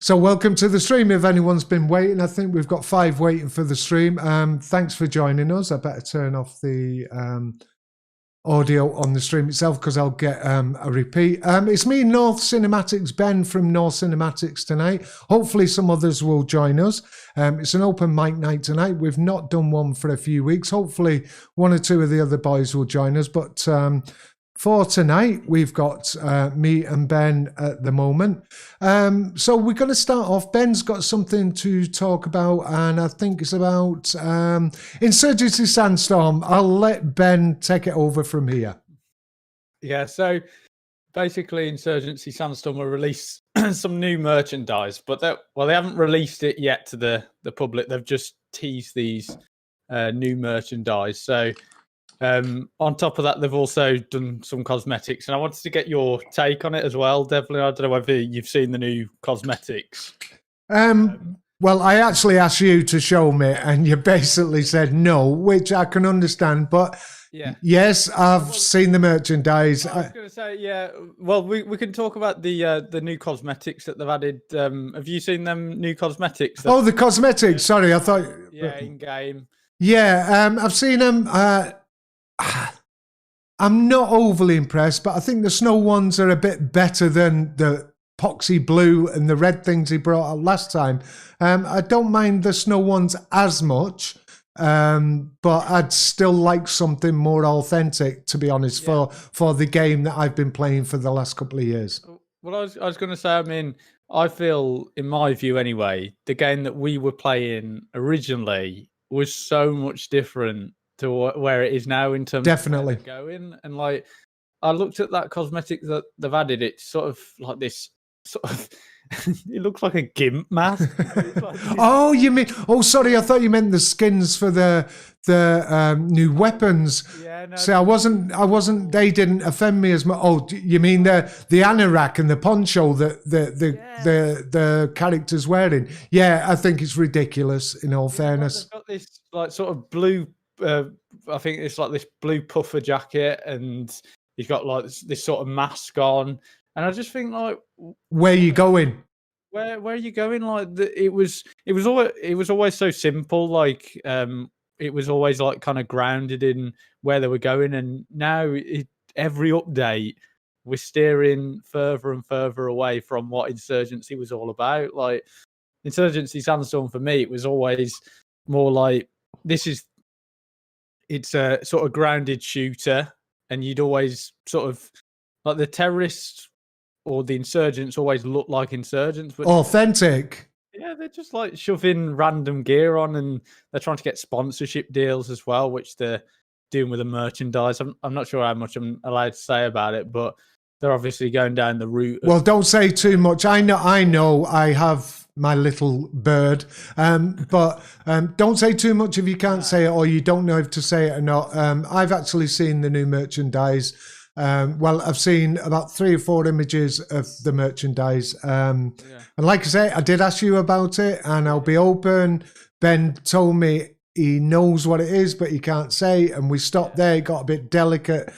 So welcome to the stream. If anyone's been waiting, I think we've got 5 waiting for the stream. Thanks for joining us. I better turn off the audio on the stream itself because I'll get a repeat. It's me, North Cinematics, Ben from North Cinematics tonight. Hopefully some others will join us. It's an open mic night tonight. We've not done one for a few weeks. Hopefully 1 or 2 of the other boys will join us. But for tonight, we've got me and Ben at the moment. So we're going to start off. Ben's got something to talk about, and I think it's about Insurgency Sandstorm. I'll let Ben take it over from here. Yeah, so basically Insurgency Sandstorm will release some new merchandise, but they haven't released it yet to the public. They've just teased these new merchandise. So on top of that, they've also done some cosmetics, and I wanted to get your take on it as well, Devlin. I don't know whether you've seen the new cosmetics. Well, I actually asked you to show me, and you basically said no, which I can understand. But yeah, yes, I've seen the merchandise. I was going to say, yeah. Well, we can talk about the new cosmetics that they've added. Have you seen them new cosmetics? Oh, the cosmetics. Sorry, I thought. Yeah, in game. Yeah, I've seen them. I'm not overly impressed, but I think the snow ones are a bit better than the poxy blue and the red things he brought out last time. I don't mind the snow ones as much, but I'd still like something more authentic, to be honest, for the game that I've been playing for the last couple of years. Well, I was going to say, I mean, I feel, in my view anyway, the game that we were playing originally was so much different to where it is now in terms of where they're going. And like, I looked at that cosmetic that they've added. It's sort of like this sort of it looks like a gimp mask. Oh, you mean? Oh, sorry, I thought you meant the skins for the new weapons. Yeah, no. See, I wasn't. They didn't offend me as much. Oh, you mean the anorak and the poncho that the character's wearing? Yeah, I think it's ridiculous. In all fairness, they've got this like sort of blue. I think it's like this blue puffer jacket, and he's got like this sort of mask on. And I just think, like, where are you going? Where are you going? Like, it was always so simple. Like, it was always like kind of grounded in where they were going. And now every update, we're steering further and further away from what Insurgency was all about. Like, Insurgency Sandstorm for me, it was always more like it's a sort of grounded shooter, and you'd always sort of like the terrorists or the insurgents always look like insurgents, but authentic. Yeah, they're just like shoving random gear on, and they're trying to get sponsorship deals as well, which they're doing with the merchandise. I'm not sure how much I'm allowed to say about it, but they're obviously going down the route. Well, don't say too much. I know. I have my little bird, but don't say too much if you can't say it or you don't know if to say it or not. I've actually seen the new merchandise. Well, I've seen about 3 or 4 images of the merchandise. And like I say, I did ask you about it, and I'll be open. Ben told me he knows what it is, but he can't say. And we stopped there. It got a bit delicate.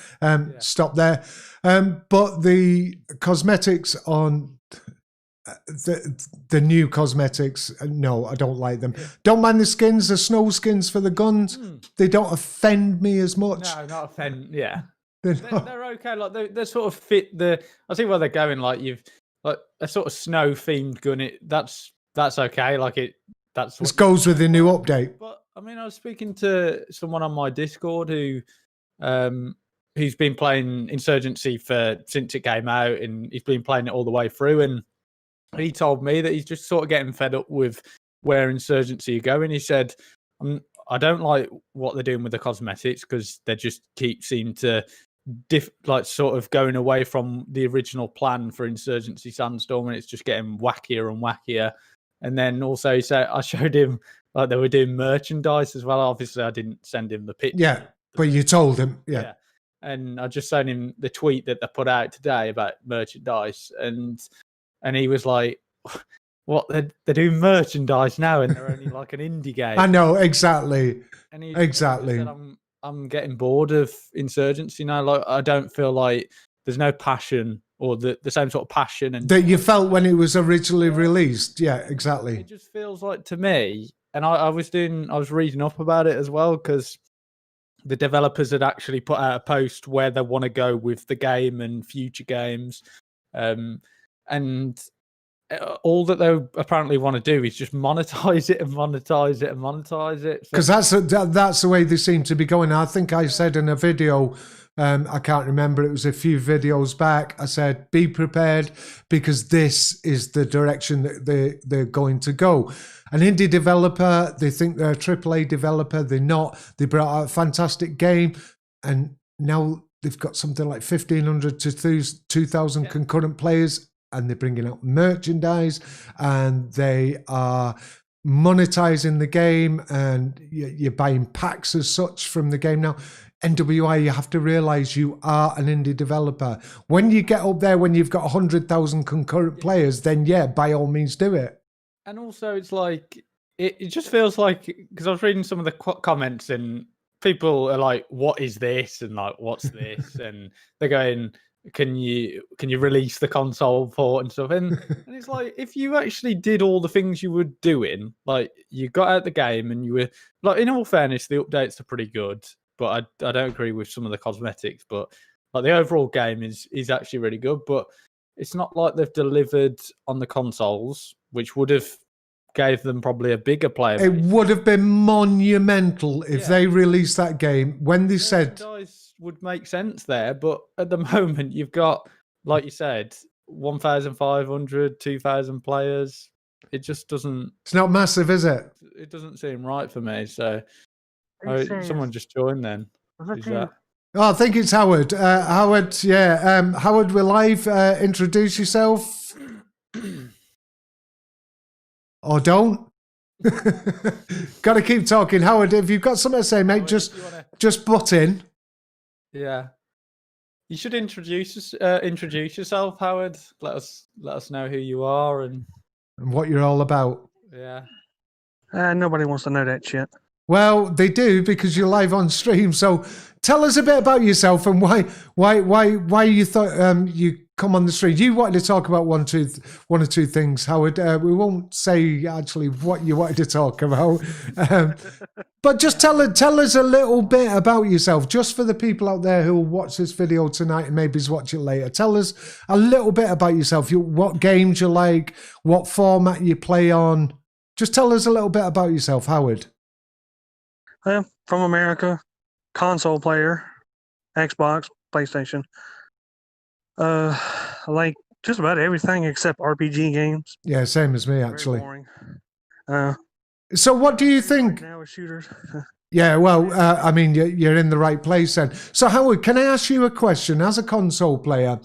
Stopped there. But the cosmetics on the new cosmetics, no, I don't like them. Don't mind the skins, the snow skins for the guns. They don't offend me as much. No, not offend. Yeah. They're okay. Like they sort of fit the. I see where they're going. Like you've like a sort of snow themed gun. That's okay. Like it. This goes with the new update. But I mean, I was speaking to someone on my Discord who's been playing Insurgency since it came out, and he's been playing it all the way through. And he told me that he's just sort of getting fed up with where Insurgency are going. He said, I don't like what they're doing with the cosmetics because they just seem to like sort of going away from the original plan for Insurgency Sandstorm, and it's just getting wackier and wackier. And then also he said, I showed him like they were doing merchandise as well. Obviously, I didn't send him the picture. Yeah, but you told him. Yeah. And I just sent him the tweet that they put out today about merchandise, and he was like, what, they're doing merchandise now, and they're only like an indie game. I know, exactly. And he said, I'm getting bored of Insurgency now. Like, I don't feel like there's no passion or the same sort of passion and that you felt when it was originally released. Yeah, exactly. It just feels like to me, and I was reading up about it as well, because the developers had actually put out a post where they want to go with the game and future games, and all that they apparently want to do is just monetize it and monetize it and monetize it. Because that's the way they seem to be going. I think I said in a video, I can't remember, it was a few videos back, I said, be prepared because this is the direction that they're going to go. An indie developer, they think they're a AAA developer, they're not. They brought out a fantastic game, and now they've got something like 1,500 to 2,000 concurrent players, and they're bringing out merchandise, and they are monetizing the game, and you're buying packs as such from the game now. NWI, you have to realize you are an indie developer. When you get up there, when you've got 100,000 concurrent players, then yeah, by all means do it. And also, it's like, it just feels like, because I was reading some of the comments, and people are like, what is this? And like, what's this? And they're going, can you release the console port and stuff? And it's like, if you actually did all the things you were doing, like you got out the game and you were like, in all fairness, the updates are pretty good, but I don't agree with some of the cosmetics, but like the overall game is actually really good. But it's not like they've delivered on the consoles, which would have gave them probably a bigger player base. It would have been monumental if they released that game when they said would make sense there, but at the moment you've got, like you said, 1,500, 2,000 players. It just doesn't. It's not massive, is it? It doesn't seem right for me. So, someone just joined then. Is that? Oh, I think it's Howard. Howard, yeah. Howard, we're live. Introduce yourself. Or don't. Got to keep talking. Howard, if you've got something to say, mate, just butt in. Yeah. You should introduce yourself, Howard. Let us know who you are and what you're all about. Yeah. Nobody wants to know that shit. Well, they do because you're live on stream. So tell us a bit about yourself and why you thought you come on the stream. You wanted to talk about one or two things, Howard. We won't say actually what you wanted to talk about, but just tell us a little bit about yourself, just for the people out there who will watch this video tonight and maybe watch it later. Tell us a little bit about yourself. What games you like, what format you play on. Just tell us a little bit about yourself, Howard. From America, console player, Xbox, PlayStation. I like just about everything except RPG games. Yeah, same as me, actually. Very boring. So what do you think? Right now with shooters. Yeah, well, I mean, you're in the right place then. So Howard, can I ask you a question? As a console player,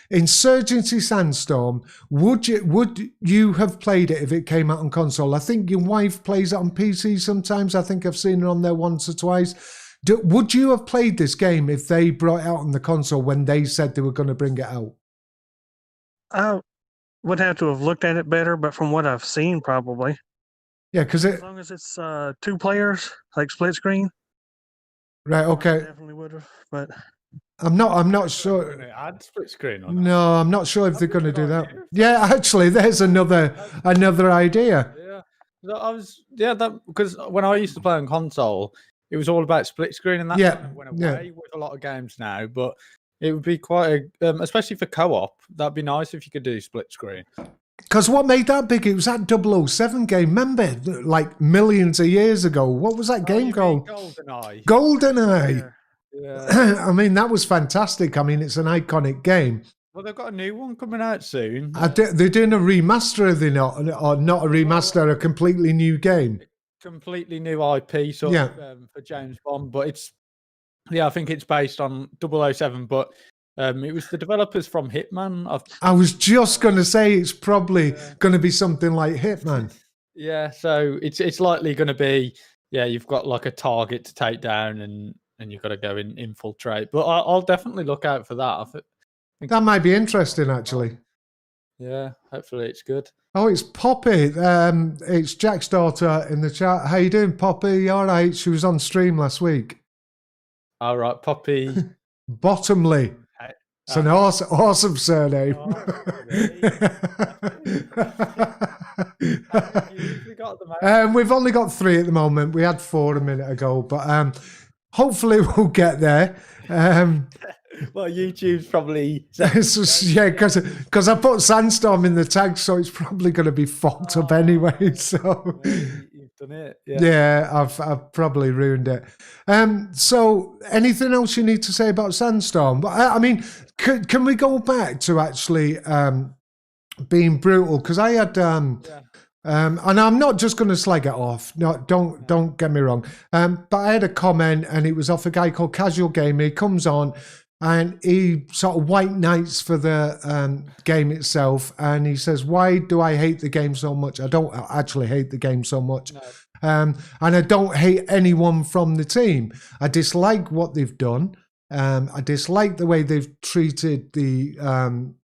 Insurgency Sandstorm, would you have played it if it came out on console? I think your wife plays it on PC sometimes. I think I've seen it on there once or twice. Would you have played this game if they brought it out on the console when they said they were going to bring it out? I would have to have looked at it better, but from what I've seen, probably. Yeah, because as long as it's 2 players, like split screen. Right. Okay. I definitely would have, but. I'm not sure. Add split screen or no, I'm not sure if they're going to do that. Yeah, actually, there's another idea. Yeah, because when I used to play on console, it was all about split screen, and that kind of went away with a lot of games now. But it would be quite especially for co-op. That'd be nice if you could do split screen. Because what made that big? It was that 007 game. Remember, like millions of years ago. What was that game called? GoldenEye. GoldenEye. Yeah. I mean, that was fantastic. I mean, it's an iconic game. Well, they've got a new one coming out soon. They're doing a remaster, are they not? Or not a remaster, a completely new game. Completely new IP sort of for James Bond. But it's, I think it's based on 007. But it was the developers from Hitman. I was just going to say it's probably going to be something like Hitman. Yeah, so it's likely going to be, you've got like a target to take down and you've got to go and infiltrate. But I'll definitely look out for that. I think that might be interesting, actually. Yeah, hopefully it's good. Oh, it's Poppy. It's Jack's daughter in the chat. How you doing, Poppy? All right. She was on stream last week. All right, Poppy. Bottomley. It's an awesome surname. Oh, really? How many views we got at the moment? We've only got 3 at the moment. We had 4 a minute ago, but hopefully we'll get there. Well, YouTube's probably Yeah, because I put Sandstorm in the tag, so it's probably going to be fucked up anyway. So you've done it. Yeah. yeah, I've probably ruined it. So anything else you need to say about Sandstorm? I mean, can we go back to actually being brutal? Because I had and I'm not just going to slag it off. No, don't get me wrong. But I had a comment, and it was off a guy called Casual Gamer. He comes on, and he sort of white knights for the game itself, and he says, "Why do I hate the game so much? I don't actually hate the game so much, No. and I don't hate anyone from the team. I dislike what they've done. I dislike the way they've treated the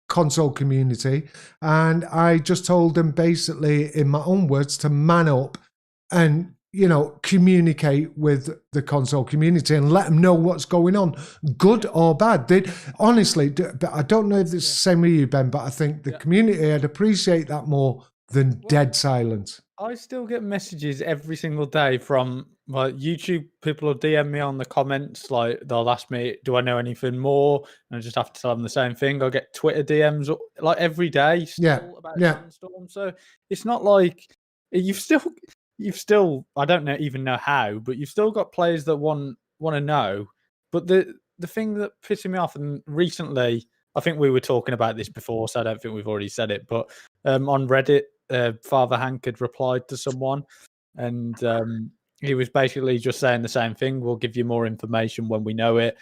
console community, and I just told them basically, in my own words, to man up and communicate with the console community and let them know what's going on, good or bad. Honestly, I don't know if it's the same with you, Ben, but I think the community would appreciate that more than dead silence. I still get messages every single day from YouTube people will DM me on the comments, like they'll ask me, do I know anything more? And I just have to tell them the same thing. I get Twitter DMs like every day still about Sandstorm. So it's not like you've still I don't even know how, but you've still got players that want to know. But the thing that pissing me off, and recently, I think we were talking about this before, so I don't think we've already said it, but on Reddit, Father Hank had replied to someone, and he was basically just saying the same thing. We'll give you more information when we know it.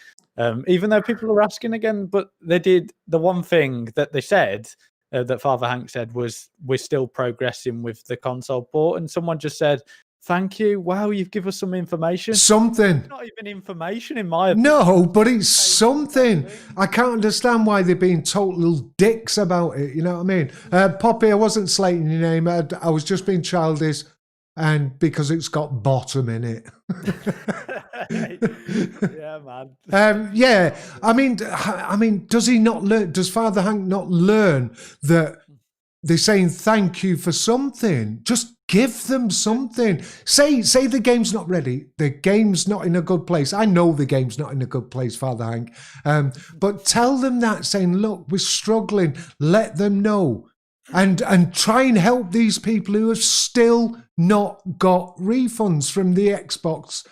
Even though people are asking again, but they did the one thing that they said, that Father Hank said, was we're still progressing with the console port, and someone just said, thank you. Wow, you've given us some information. Something. It's not even information in my opinion. No, but it's something. I can't understand why they're being total dicks about it. You know what I mean? Poppy, I wasn't slating your name. I was just being childish, and because it's got bottom in it. Yeah, man. Yeah, I mean, does he not learn? Does Father Hank not learn that they're saying thank you for something? Just give them something. Say the game's not ready. The game's not in a good place. I know the game's not in a good place, Father Hank. But tell them that, saying, look, we're struggling. Let them know. And try and help these people who have still not got refunds from the Xbox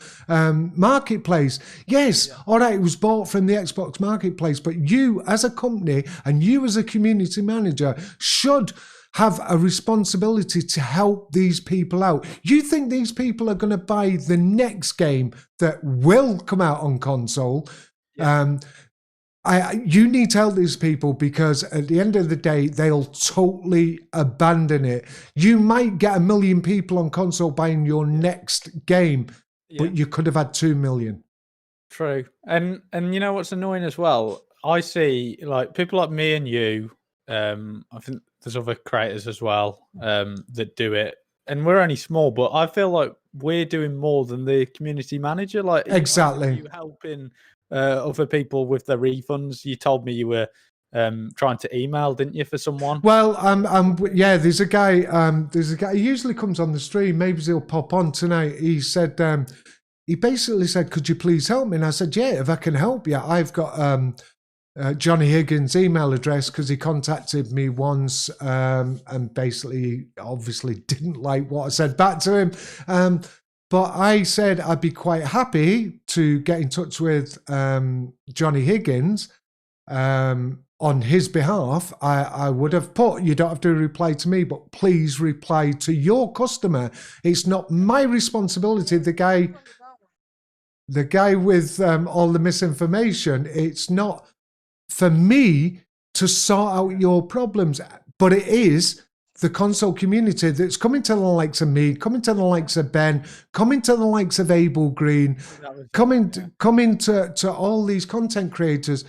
marketplace. Yes, all right, it was bought from the Xbox marketplace, but you as a company and you as a community manager should have a responsibility to help these people out. You think these people are going to buy the next game that will come out on console? You need to help these people, because at the end of the day, they'll totally abandon it. You might get 1 million people on console buying your next game, but you could have had 2 million. True. And you know what's annoying as well? I see like people like me and you, I think there's other creators as well that do it. And we're only small, but I feel like we're doing more than the community manager. Like exactly, you helping other people with their refunds. You told me you were trying to email, didn't you, for someone? Well, yeah, there's a guy. He usually comes on the stream. Maybe he'll pop on tonight. He said, he basically said, "Could you please help me?" And I said, "Yeah, if I can help you, I've got Johnny Higgins' email address, because he contacted me once and basically, obviously, didn't like what I said back to him." But I said I'd be quite happy to get in touch with Johnny Higgins on his behalf. I would have put, you don't have to reply to me, but please reply to your customer. It's not my responsibility. The guy with all the misinformation, it's not for me to sort out your problems, but it is the console community that's coming to the likes of me, coming to the likes of Ben, coming to the likes of Abel Green, coming to all these content creators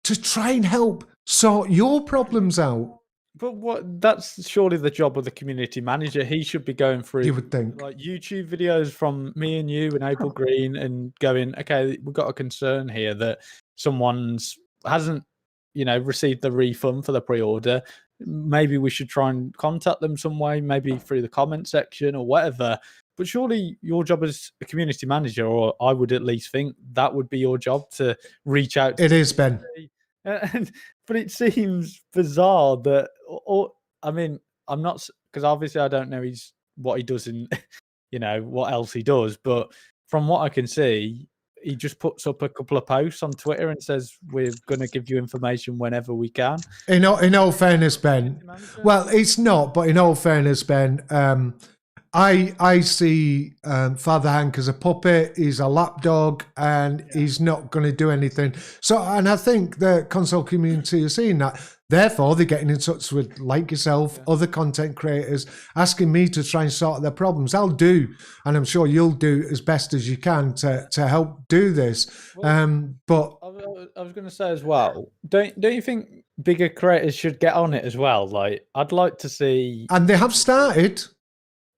to try and help sort your problems out. But that's surely the job of the community manager. He should be going through, you would think, like YouTube videos from me and you and Abel Green, and going, okay, we've got a concern here that someone's hasn't received the refund for the pre-order, maybe we should try and contact them some way, maybe through the comment section or whatever. But surely your job as a community manager, or I would at least think that would be your job, to reach out to It is, Ben. But it seems bizarre that, I mean, I'm not, because obviously I don't know what he does in, what else he does. But from what I can see, he just puts up a couple of posts on Twitter and says, we're going to give you information whenever we can. In all fairness, Ben, well, it's not, but in all fairness, Ben, I see Father Hank as a puppet. He's a lapdog, and he's not going to do anything. So, and I think the console community is seeing that. Therefore, they're getting in touch with, like yourself, other content creators, asking me to try and sort their problems. I'll do, and I'm sure you'll do as best as you can to help do this. But I was going to say as well, don't you think bigger creators should get on it as well? Like, I'd like to see, and they have started.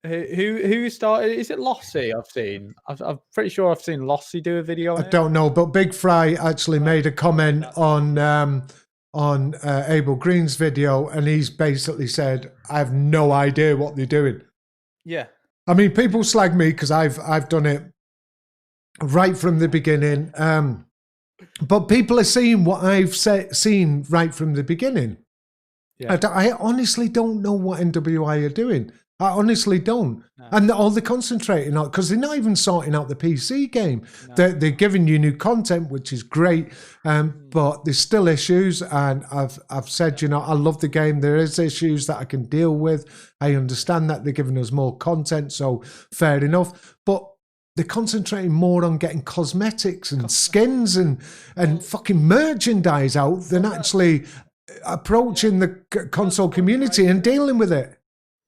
Who started? Is it Lossy? I've seen. I'm pretty sure I've seen Lossy do a video. I don't know, but Big Fry actually made a comment on Abel Green's video, and he's basically said, "I have no idea what they're doing." Yeah, I mean, people slag me because I've done it right from the beginning, but people are seeing what I've seen right from the beginning. Yeah. I honestly don't know what NWI are doing. I honestly don't. No. And all they're concentrating on, because they're not even sorting out the PC game. No. They're giving you new content, which is great, but there's still issues. And I've said, I love the game. There is issues that I can deal with. I understand that they're giving us more content, so fair enough. But they're concentrating more on getting cosmetics and skins and fucking merchandise out than actually approaching the console community and dealing with it.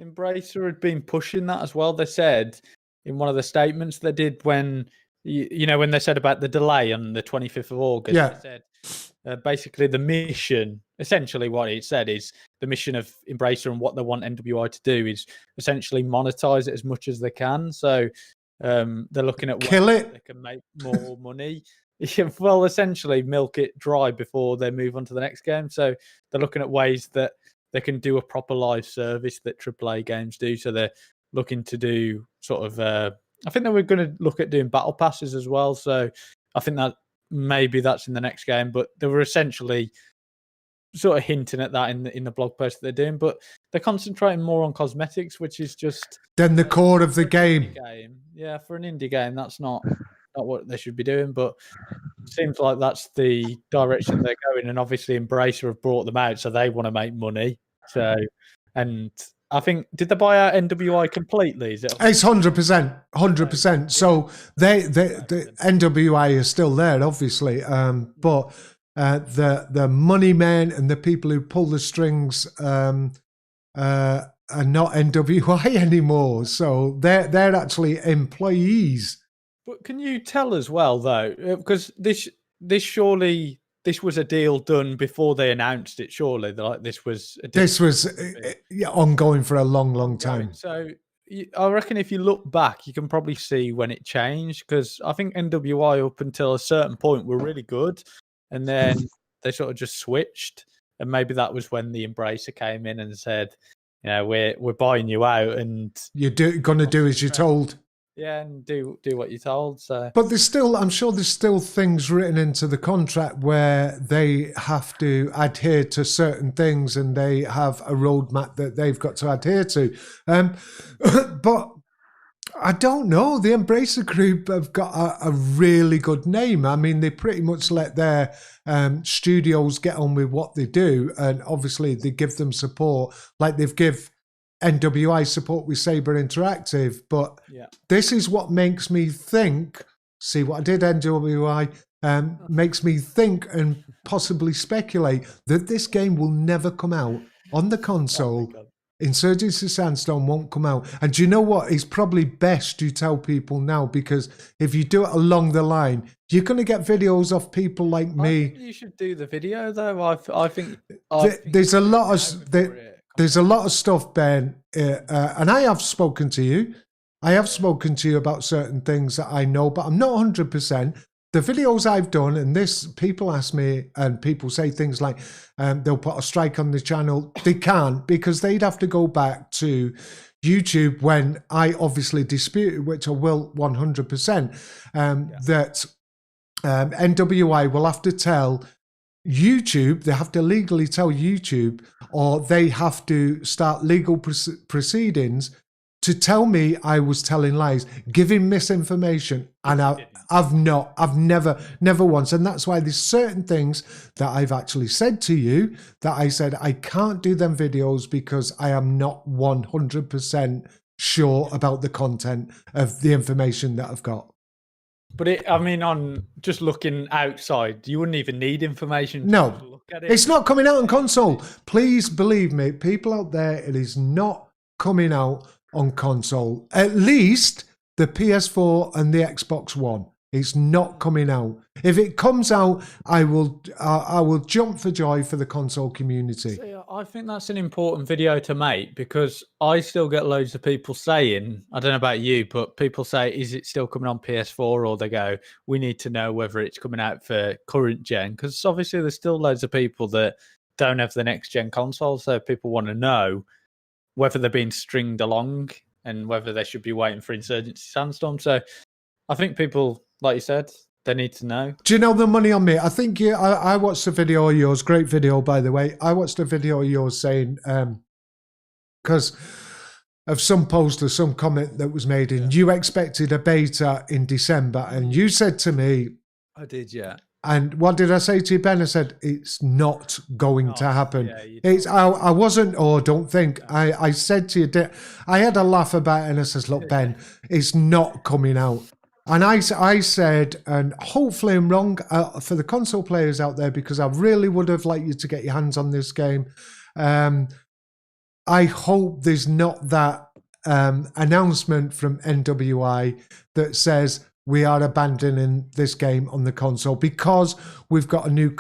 Embracer had been pushing that as well. They said in one of the statements they did when when they said about the delay on the 25th of August, they said basically the mission, essentially what it said is the mission of Embracer and what they want NWI to do is essentially monetize it as much as they can. So they're looking at ways they can make more money. Well, essentially milk it dry before they move on to the next game. So they're looking at ways that they can do a proper live service that AAA games do. So they're looking to do sort of, I think that we're going to look at doing battle passes as well. So I think that maybe that's in the next game, but they were essentially sort of hinting at that in the blog post that they're doing, but they're concentrating more on cosmetics, which is just then the core of the game. Yeah, for an indie game, that's not what they should be doing, but it seems like that's the direction they're going. And obviously Embracer have brought them out, so they want to make money. So, and I think, did they buy out NWI completely? Is it? It's 100%. So the NWI is still there, obviously, but the money men and the people who pull the strings are not NWI anymore. So they're actually employees. But can you tell as well, though, because this surely. This was a deal done before they announced it, surely. Like this was ongoing for a long time. So I reckon if you look back, you can probably see when it changed, because I think NWI up until a certain point were really good, and then they sort of just switched, and maybe that was when the Embracer came in and said, we're buying you out, and you're going to do as you're told. Yeah, and do what you're told. So, but I'm sure there's still things written into the contract where they have to adhere to certain things, and they have a roadmap that they've got to adhere to. But I don't know. The Embracer Group have got a really good name. I mean, they pretty much let their studios get on with what they do, and obviously they give them support, like they've give NWI support with Saber Interactive. But this is what makes me think, see what I did, NWI, makes me think and possibly speculate that this game will never come out on the console. Insurgency Sandstorm won't come out. And do you know what? It's probably best to tell people now, because if you do it along the line, you're going to get videos of people like me. I think you should do the video, though. I think there's a lot of... There's a lot of stuff, Ben, and I have spoken to you. I have spoken to you about certain things that I know, but I'm not 100%. the videos I've done, and this, people ask me, and people say things like they'll put a strike on the channel. They can't, because they'd have to go back to YouTube when I obviously disputed, which I will 100%, that NWI will have to tell YouTube, they have to legally tell YouTube, or they have to start legal proceedings to tell me I was telling lies, giving misinformation. And I've never once. And that's why there's certain things that I've actually said to you that I said I can't do them videos because I am not 100% sure about the content of the information that I've got. But on just looking outside, you wouldn't even need information. No, to look at it. It's not coming out on console. Please believe me, people out there, it is not coming out on console. At least the PS4 and the Xbox One. It's not coming out. If it comes out, I will jump for joy for the console community. See, I think that's an important video to make, because I still get loads of people saying, I don't know about you, but people say, is it still coming on PS4? Or they go, we need to know whether it's coming out for current gen, because obviously there's still loads of people that don't have the next gen console. So people want to know whether they're being stringed along and whether they should be waiting for Insurgency Sandstorm. So I think people, like you said, they need to know. Do you know the money on me? I think I watched a video of yours, great video, by the way. I watched a video of yours saying, because of some post or some comment that was made, and you expected a beta in December, and you said to me... I did, yeah. And what did I say to you, Ben? I said, it's not going to happen. Yeah, I wasn't, or don't think. I said to you, I had a laugh about it, and I says, look, Ben, it's not coming out. And I said, and hopefully I'm wrong for the console players out there, because I really would have liked you to get your hands on this game. I hope there's not that announcement from NWI that says we are abandoning this game on the console, because we've got a new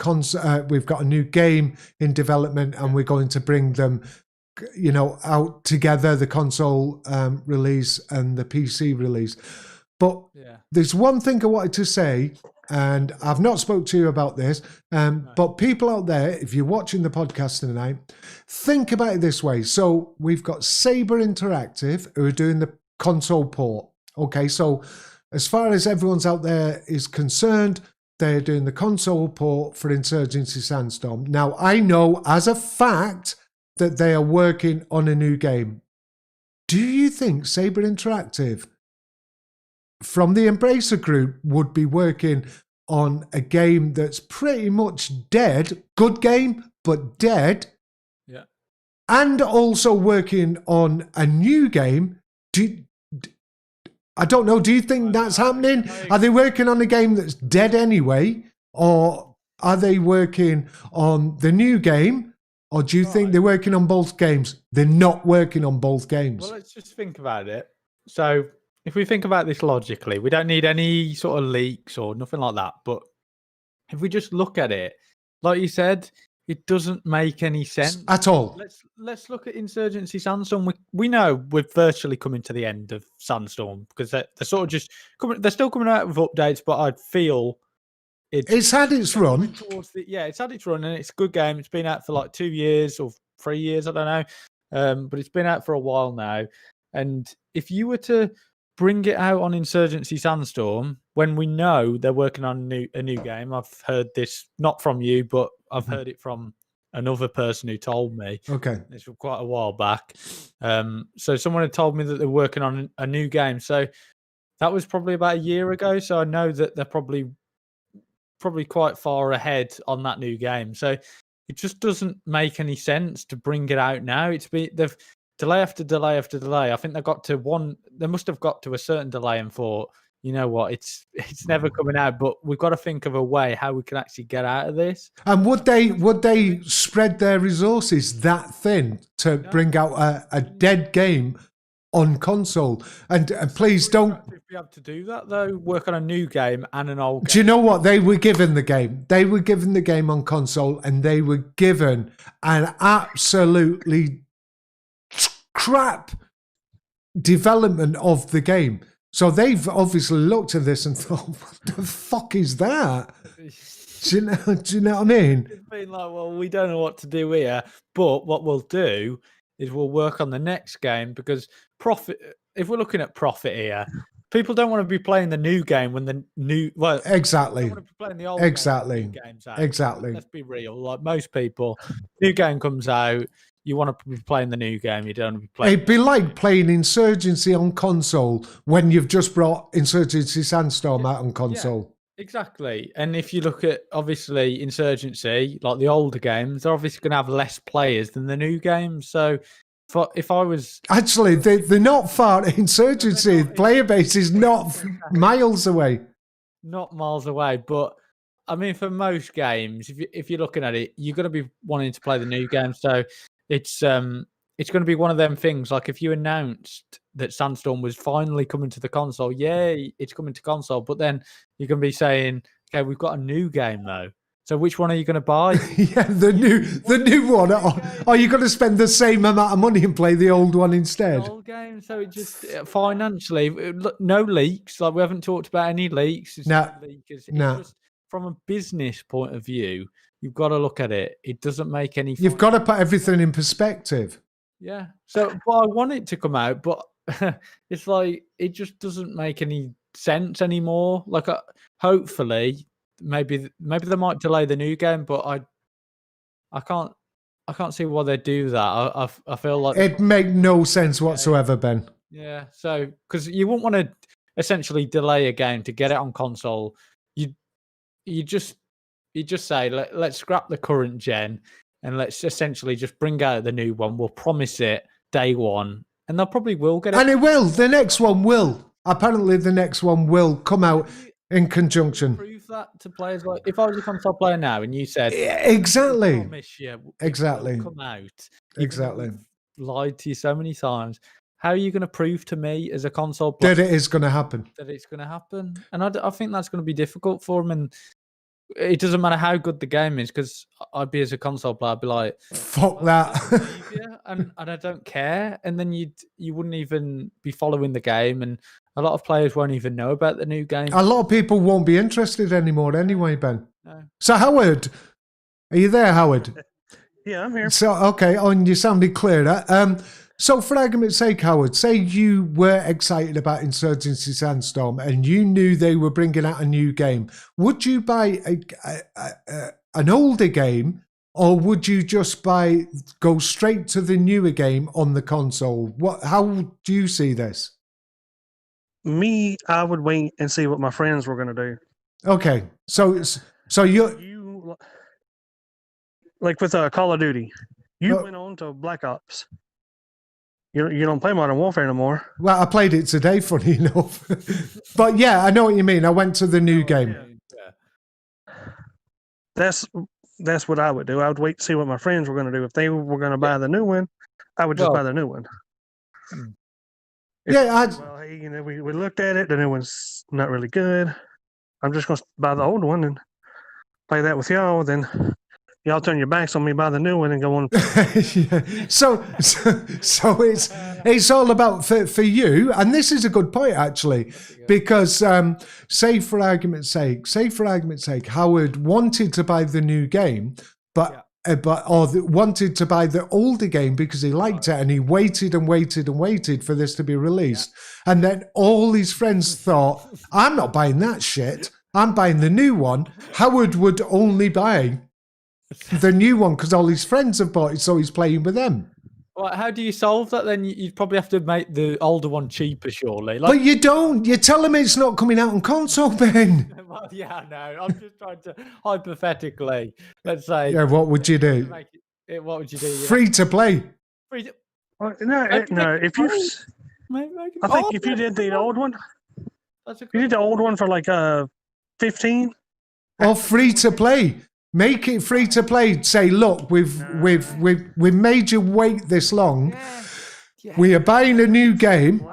we've got a new game in development, and we're going to bring them, out together, the console release and the PC release. But there's one thing I wanted to say, and I've not spoke to you about this, but people out there, if you're watching the podcast tonight, think about it this way. So we've got Saber Interactive, who are doing the console port. Okay, so as far as everyone's out there is concerned, they're doing the console port for Insurgency Sandstorm. Now, I know as a fact that they are working on a new game. Do you think Saber Interactive from the Embracer Group would be working on a game that's pretty much dead, good game, but dead, and also working on a new game? I don't know, do you think that's happening? Are they working on a game that's dead anyway, or are they working on the new game, or do you think they're working on both games? They're not working on both games. Well, let's just think about it. So if we think about this logically, we don't need any sort of leaks or nothing like that. But if we just look at it, like you said, it doesn't make any sense at all. Let's look at Insurgency Sandstorm. We know we're virtually coming to the end of Sandstorm, because they're sort of just coming. They're still coming out with updates, but I feel it's had its run. It's had its run, and it's a good game. It's been out for like 2 years or 3 years, I don't know, but it's been out for a while now. And if you were to bring it out on Insurgency Sandstorm when we know they're working on a new game, I've heard this not from you, but I've heard it from another person who told me. Okay, it's quite a while back. So someone had told me that they're working on a new game. So that was probably about a year ago. So I know that they're probably quite far ahead on that new game. So it just doesn't make any sense to bring it out now. They've delay after delay after delay. I think they must have got to a certain delay and thought, you know what, it's never coming out, but we've got to think of a way how we can actually get out of this. And would they spread their resources that thin to bring out a dead game on console? And please don't be able to do that though. Work on a new game and an old game. Do you know what they were given the game? They were given the game on console, and they were given an absolutely crap development of the game. So they've obviously looked at this and thought, what the fuck is that? Do you know what I mean? It's been like, well, we don't know what to do here, but what we'll do is we'll work on the next game because profit. If we're looking at profit here, people don't want to be playing the new game when the new Exactly. They want to be playing the old Exactly. game when the new game's out. Exactly. Let's be real. Like most people, new game comes out, you want to be playing the new game. You don't want to be playing. It'd be like playing Insurgency on console when you've just brought Insurgency Sandstorm out on console. Exactly. And if you look at, obviously, Insurgency, like the older games, they're obviously going to have less players than the new games. So if I was... Actually, they're not far. Insurgency, player base is not miles away. Not miles away. But, I mean, for most games, if you're looking at it, you're going to be wanting to play the new game. So it's going to be one of them things. Like if you announced that Sandstorm was finally coming to the console, yay, it's coming to console. But then you're going to be saying, okay, we've got a new game though. So which one are you going to buy? Yeah, the new one. Are you going to spend the same amount of money and play the old one instead? The old game. So it just financially, no leaks. Like we haven't talked about any leaks. It's just from a business point of view, you've got to look at it. It doesn't make any. You've got to put everything in perspective. Yeah. So, but I want it to come out, but it's like it just doesn't make any sense anymore. Like, hopefully, maybe they might delay the new game, but I can't see why they do that. I feel like it make no sense whatsoever, Ben. Yeah. So, because you wouldn't want to essentially delay a game to get it on console, you just say let's scrap the current gen. And let's essentially just bring out the new one. We'll promise it day one. And they'll probably will get it. And it will. The next one will. Apparently the next one will come out in conjunction. Prove that to players. Like if I was a console player now and you said... Exactly. I promise you, exactly. Come out. Exactly. Lied to you so many times. How are you going to prove to me as a console player... That it is going to happen. That it's going to happen. And I think that's going to be difficult for them. And it doesn't matter how good the game is, because I'd be as a console player, I'd be like, "Fuck that," and I don't care. And then you wouldn't even be following the game, and a lot of players won't even know about the new game. A lot of people won't be interested anymore, anyway, Ben. No. So, Howard, are you there, Howard? Yeah, I'm here. So, okay, you sounded clearer. So, for argument's sake, Howard, say you were excited about Insurgency Sandstorm and you knew they were bringing out a new game. Would you buy an older game, or would you just go straight to the newer game on the console? How do you see this? Me, I would wait and see what my friends were going to do. Okay, so you like with Call of Duty, you went on to Black Ops. You don't play Modern Warfare no more. Well, I played it today, funny enough. But yeah, I know what you mean. I went to the new game. Yeah. That's what I would do. I would wait to see what my friends were going to do. If they were going to buy the new one, I would just buy the new one. Well, hey, we looked at it. The new one's not really good. I'm just going to buy the old one and play that with y'all. Then y'all turn your backs on me, buy the new one, and go on. Yeah. So it's all about for you, and this is a good point actually, because say for argument's sake, Howard wanted to buy the new game, but wanted to buy the older game because he liked it, and he waited and waited and waited for this to be released, and then all his friends thought, "I'm not buying that shit. I'm buying the new one." Howard would only buy the new one because all his friends have bought it, so he's playing with them. Well, how do you solve that then? You'd probably have to make the older one cheaper, surely. But you don't. You tell them it's not coming out on console, Ben. Well, yeah, I know. I'm just trying to hypothetically. Let's say. Yeah, what would you do? What would you do? Free to play. No. If you, I think if you did the old one, you did the old one for like 15. Or free to play. Make it free to play. Say, look, we've made you wait this long. Yeah. We are buying a new game.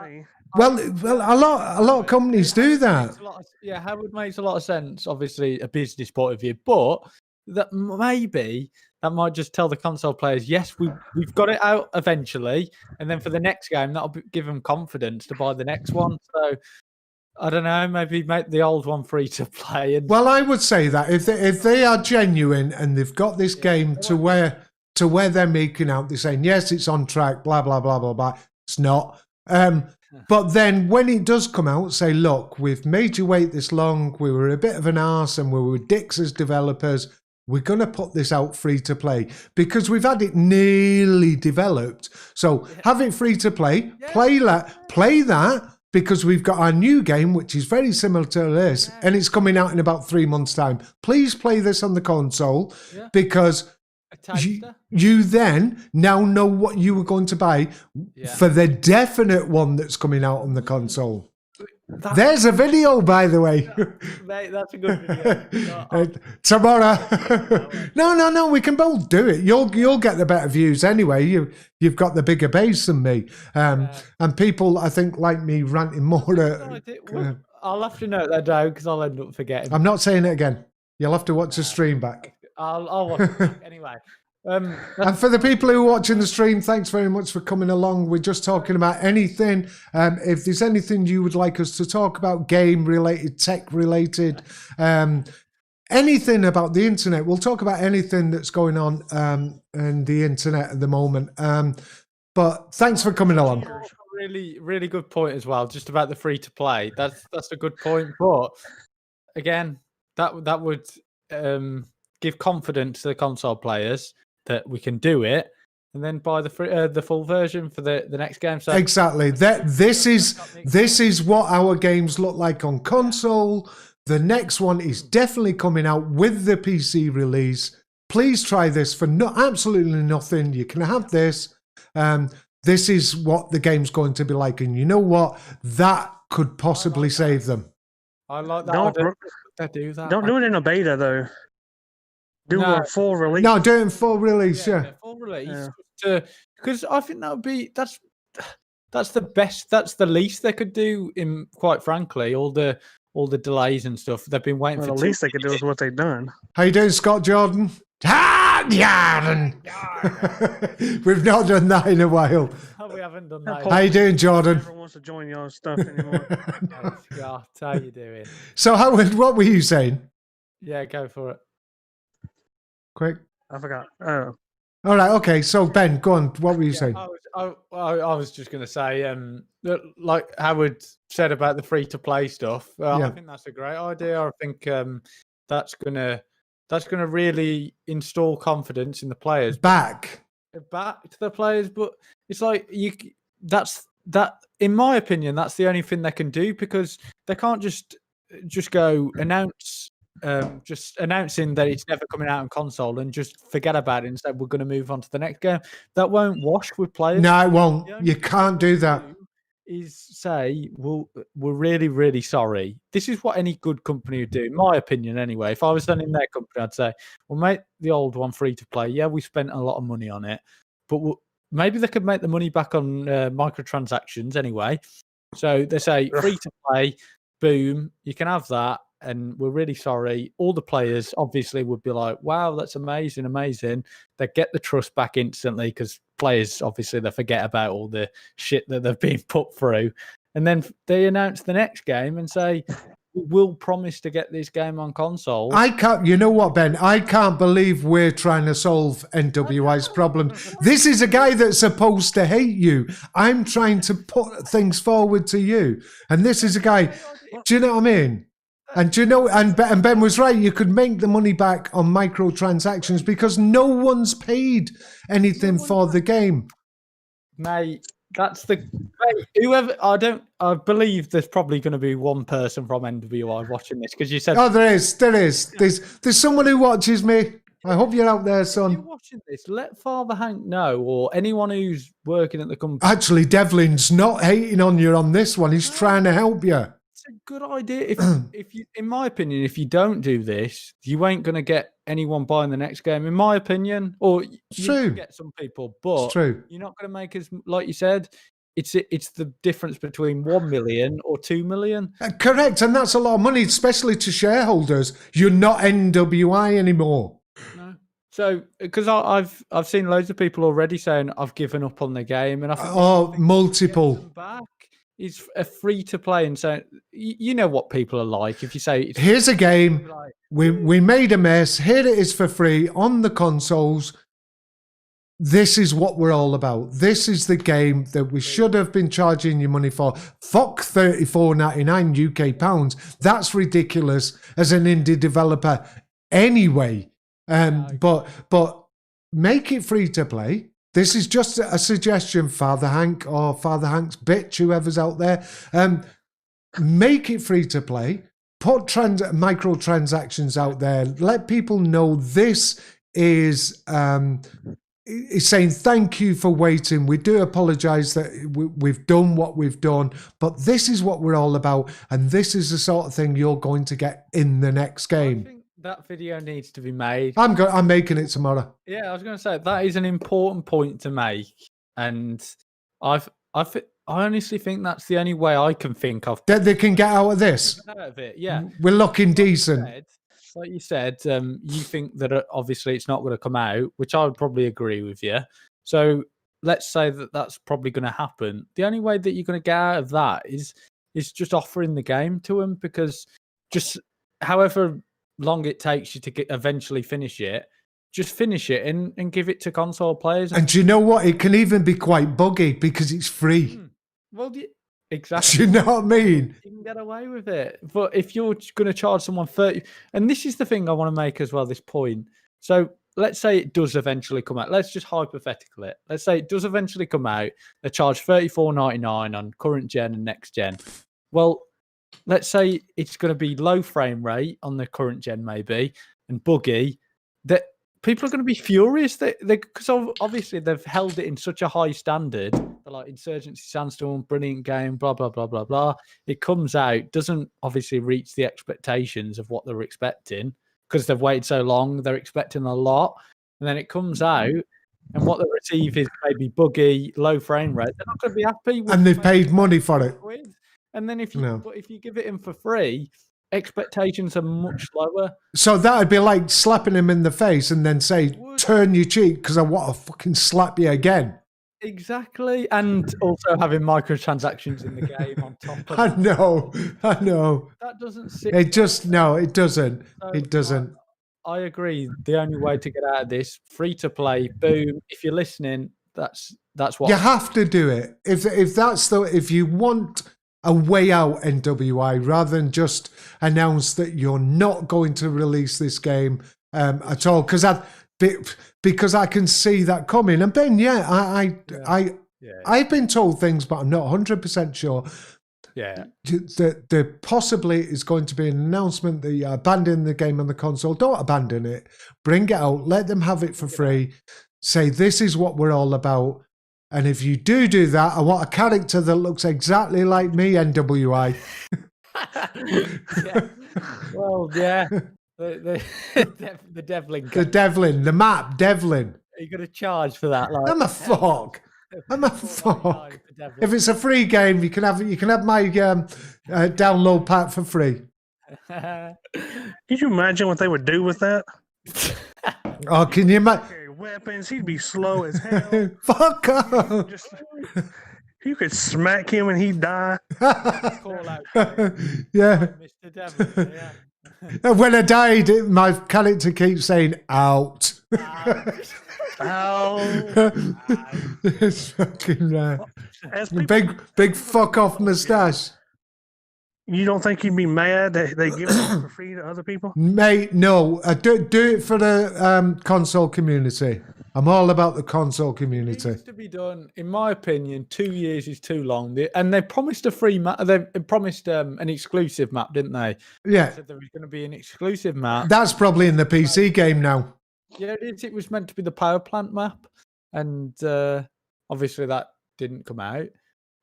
Well, a lot of companies do that. Howard makes a lot of sense. Obviously, a business point of view, but that might just tell the console players, yes, we've got it out eventually, and then for the next game, that'll give them confidence to buy the next one. So I don't know. Maybe make the old one free to play. And Well, I would say that if they are genuine and they've got this game to where they're making out, they're saying yes, it's on track, blah blah blah blah blah. It's not. But then when it does come out, say, look, we've made you wait this long. We were a bit of an arse and we were dicks as developers. We're going to put this out free to play because we've had it nearly developed. So have it free to play, play that because we've got our new game, which is very similar to this, and it's coming out in about 3 months' time. Please play this on the console because you then now know what you were going to buy for the definite one that's coming out on the console. There's a video, by the way. Mate, that's a good video. Tomorrow. No, we can both do it. You'll get the better views anyway. You've got the bigger base than me. And people, I think, like me ranting more. I'll have to note that down because I'll end up forgetting. I'm not saying it again. You'll have to watch the stream back. I'll watch it back anyway. And for the people who are watching the stream, thanks very much for coming along. We're just talking about anything. If there's anything you would like us to talk about, game related, tech related, anything about the internet, we'll talk about anything that's going on in the internet at the moment. But thanks for coming along. Really, really good point as well. Just about the free to play. That's a good point. But again, that would give confidence to the console players that we can do it, and then buy the full version for the next game. So exactly this is what our games look like on console. The next one is definitely coming out with the PC release. Please try this for absolutely nothing. You can have this. This is what the game's going to be like, and you know what? That could possibly save them. I like that. Don't do that. Don't do it in a beta though. Do a full release. No, do it in full release. Yeah. Full release. Because I think that's the best. That's the least they could do. In quite frankly, all the delays and stuff they've been waiting for. The least they could do is what they've done. How you doing, Scott Jordan? Jordan. We've not done that in a while. We haven't done that. How you doing, Jordan? Never wants to join your stuff anymore. Scott, how you doing? So, what were you saying? Yeah, go for it. Quick. I forgot. Oh. All right. Okay. So Ben, go on. What were you saying? I was just going to say, like Howard said about the free to play stuff. I think that's a great idea. I think that's gonna really install confidence in the players. Back to the players, but it's like that. In my opinion, that's the only thing they can do because they can't just go announce. Just announcing that it's never coming out on console and just forget about it and say we're going to move on to the next game. That won't wash with players. No, it won't. You can't do that. Is say, well, we're really, really sorry. This is what any good company would do, in my opinion, anyway. If I was done in their company, I'd say, well, make the old one free to play. Yeah, we spent a lot of money on it, but maybe they could make the money back on microtransactions anyway. So they say free to play, boom, you can have that. And we're really sorry. All the players obviously would be like, wow, that's amazing. They get the trust back instantly because players, obviously, they forget about all the shit that they've been put through. And then they announce the next game and say, we'll promise to get this game on console. You know what, Ben? I can't believe we're trying to solve NWI's problem. This is a guy that's supposed to hate you. I'm trying to put things forward to you. And this is a guy, do you know what I mean? And do you know, and Ben was right, you could make the money back on microtransactions because no one's paid anything for the game. Mate, whoever, I believe there's probably going to be one person from NWI watching this because you said. Oh, there is. There's someone who watches me. I hope you're out there, son. If you're watching this, let Father Hank know, or anyone who's working at the company. Actually, Devlin's not hating on you on this one. He's trying to help you. It's a good idea. If you, in my opinion, if you don't do this, you ain't going to get anyone buying the next game. In my opinion, or you can get some people, but it's true. You're not going to make as, like you said, it's the difference between 1 million or 2 million. Correct, and that's a lot of money, especially to shareholders. You're not NWI anymore. No. So, because I've seen loads of people already saying I've given up on the game, and I think multiple back. is a free to play, and so you know what people are like. If you say it's here's a game, like, we made a mess. Here it is for free on the consoles. This is what we're all about. This is the game that we should have been charging you money for. Fuck £34.99 UK pounds. That's ridiculous as an indie developer anyway. But make it free to play. This is just a suggestion, Father Hank or Father Hank's bitch, whoever's out there. Make it free to play. Put microtransactions out there. Let people know this is saying thank you for waiting. We do apologise that we've done what we've done, but this is what we're all about, and this is the sort of thing you're going to get in the next game. I think that video needs to be made. I'm making it tomorrow. Yeah, I was going to say that is an important point to make, and I honestly think that's the only way I can think of that they can get out of this. Out of it, yeah. We're looking decent. Like you said, you think that obviously it's not going to come out, which I would probably agree with you. So let's say that that's probably going to happen. The only way that you're going to get out of that is just offering the game to them, because just however long it takes you to eventually finish it, just finish it and give it to console players. And do you know what? It can even be quite buggy because it's free. Well, exactly. Do you know what I mean? You can get away with it. But if you're going to charge someone 30, and this is the thing I want to make as well, this point. So let's say it does eventually come out. Let's just hypothetical it. Let's say it does eventually come out. They charge $34.99 on current gen and next gen. Well, let's say it's going to be low frame rate on the current gen maybe, and buggy, that people are going to be furious because obviously they've held it in such a high standard. They're like Insurgency Sandstorm, brilliant game, blah, blah, blah, blah, blah. It comes out, doesn't obviously reach the expectations of what they're expecting because they've waited so long. They're expecting a lot. And then it comes out, and what they receive is maybe buggy, low frame rate. They're not going to be happy. And they've paid money for it. And then if you give it in for free, expectations are much lower. So that'd be like slapping him in the face and then say, turn your cheek because I want to fucking slap you again. Exactly. And also having microtransactions in the game on top of I know. That doesn't sit it doesn't. So it doesn't. I agree. The only way to get out of this, free to play, boom. If you're listening, that's what you have to do it. If you want a way out, NWI, rather than just announce that you're not going to release this game at all, because I can see that coming. And Ben, I've been told things, but I'm not 100% sure. Yeah, there possibly is going to be an announcement that you're abandoning the game on the console. Don't abandon it. Bring it out. Let them have it for free. Say this is what we're all about. And if you do that, I want a character that looks exactly like me, NWI. Yeah. Well, yeah. The Devlin. The Devlin, the map, Devlin. Are you going to charge for that? Like, I'm a fuck. If it's a free game, you can have my download pack for free. Can you imagine what they would do with that? Oh, can you imagine? Weapons, he'd be slow as hell. Fuck off. You could smack him and he'd die. Call out, yeah. Mr. Devlin, yeah. When I died, my character keeps saying out. Ow. It's fucking big fuck off moustache. You don't think you'd be mad that they give it for free to other people? Mate, no. Do it for the console community. I'm all about the console community. It needs to be done, in my opinion. 2 years is too long. And they promised a free map. They promised an exclusive map, didn't they? Yeah. They said there was going to be an exclusive map. That's probably in the PC game now. Yeah, it is. It was meant to be the power plant map. And obviously that didn't come out.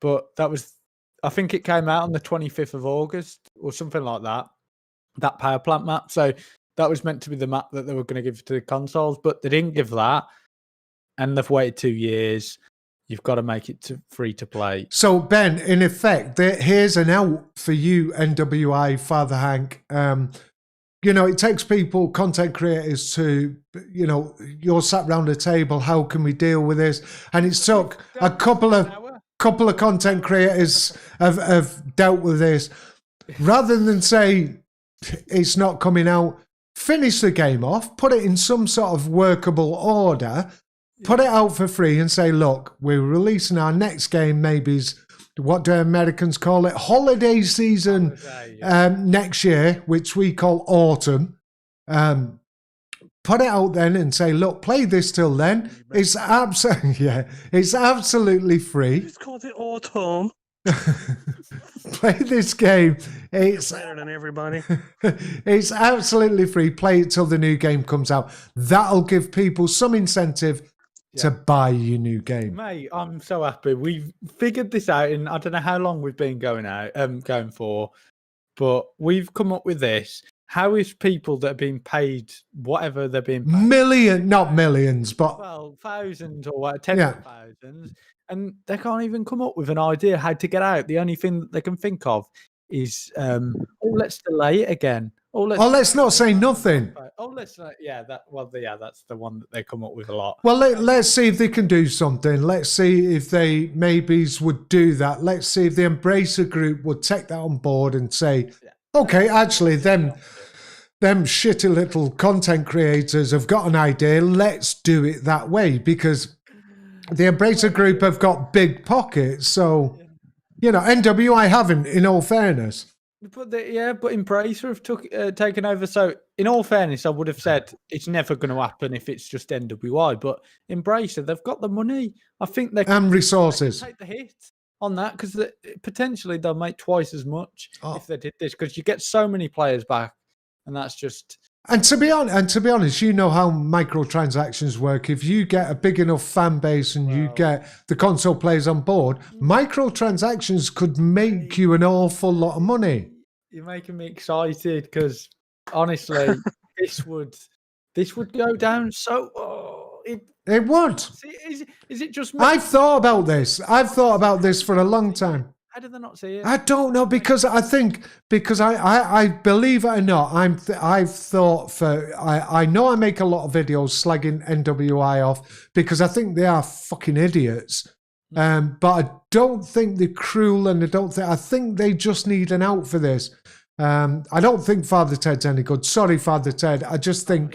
But that was... I think it came out on the 25th of August or something like that power plant map. So that was meant to be the map that they were going to give to the consoles, but they didn't give that. And they've waited 2 years. You've got to make it free to play. So, Ben, in effect, here's an out for you, NWI, Father Hank. It takes people, content creators to, you're sat around a table. How can we deal with this? And it took a couple of... couple of content creators have dealt with this. Rather than say it's not coming out, finish the game off, put it in some sort of workable order, put it out for free and say, look, we're releasing our next game, maybe's, what do Americans call it? Holiday season next year, which we call autumn. Put it out then and say, look, play this till then. It's it's absolutely free. It's called the autumn. Play this game. It's better than everybody. It's absolutely free. Play it till the new game comes out. That'll give people some incentive to buy your new game. Mate, I'm so happy. We've figured this out in I don't know how long we've been going for, but we've come up with this. How is people that are being paid whatever they're being paid? Not millions, but thousands or what, tens of thousands, and they can't even come up with an idea how to get out. The only thing that they can think of is, let's delay it again. Let's not say nothing. That's the one that they come up with a lot. Well, let's see if they can do something. Let's see if they maybes would do that. Let's see if the Embracer group would take that on board and say, okay, actually, them shitty little content creators have got an idea. Let's do it that way, because the Embracer group have got big pockets. So, NWI haven't, in all fairness. But Embracer have taken over. So, in all fairness, I would have said it's never going to happen if it's just NWI. But Embracer, they've got the money. I think they can resources. Take the hit on that, because potentially they'll make twice as much if they did this, because you get so many players back, and that's just. And to be honest, you know how microtransactions work. If you get a big enough fan base and you get the console players on board, microtransactions could make you an awful lot of money. You're making me excited, because honestly, this would go down so. It would. Is it just me? I've thought about this. I've thought about this for a long time. How did they not see it? I don't know, because I believe it or not, I've thought I know I make a lot of videos slagging NWI off because I think they are fucking idiots. But I don't think they're cruel, and I think they just need an out for this. I don't think Father Ted's any good. Sorry, Father Ted. I just think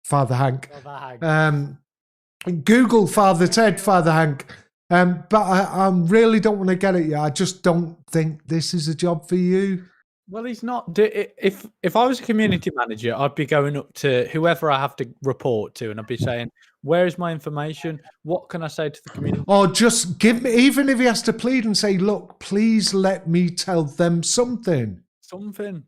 Father Hank. Google Father Ted, Father Hank. But I really don't want to get it yet. I just don't think this is a job for you. Well, he's not. If I was a community manager, I'd be going up to whoever I have to report to, and I'd be saying, "Where is my information? What can I say to the community?" Or just give me, even if he has to plead and say, "Look, please let me tell them something." Something.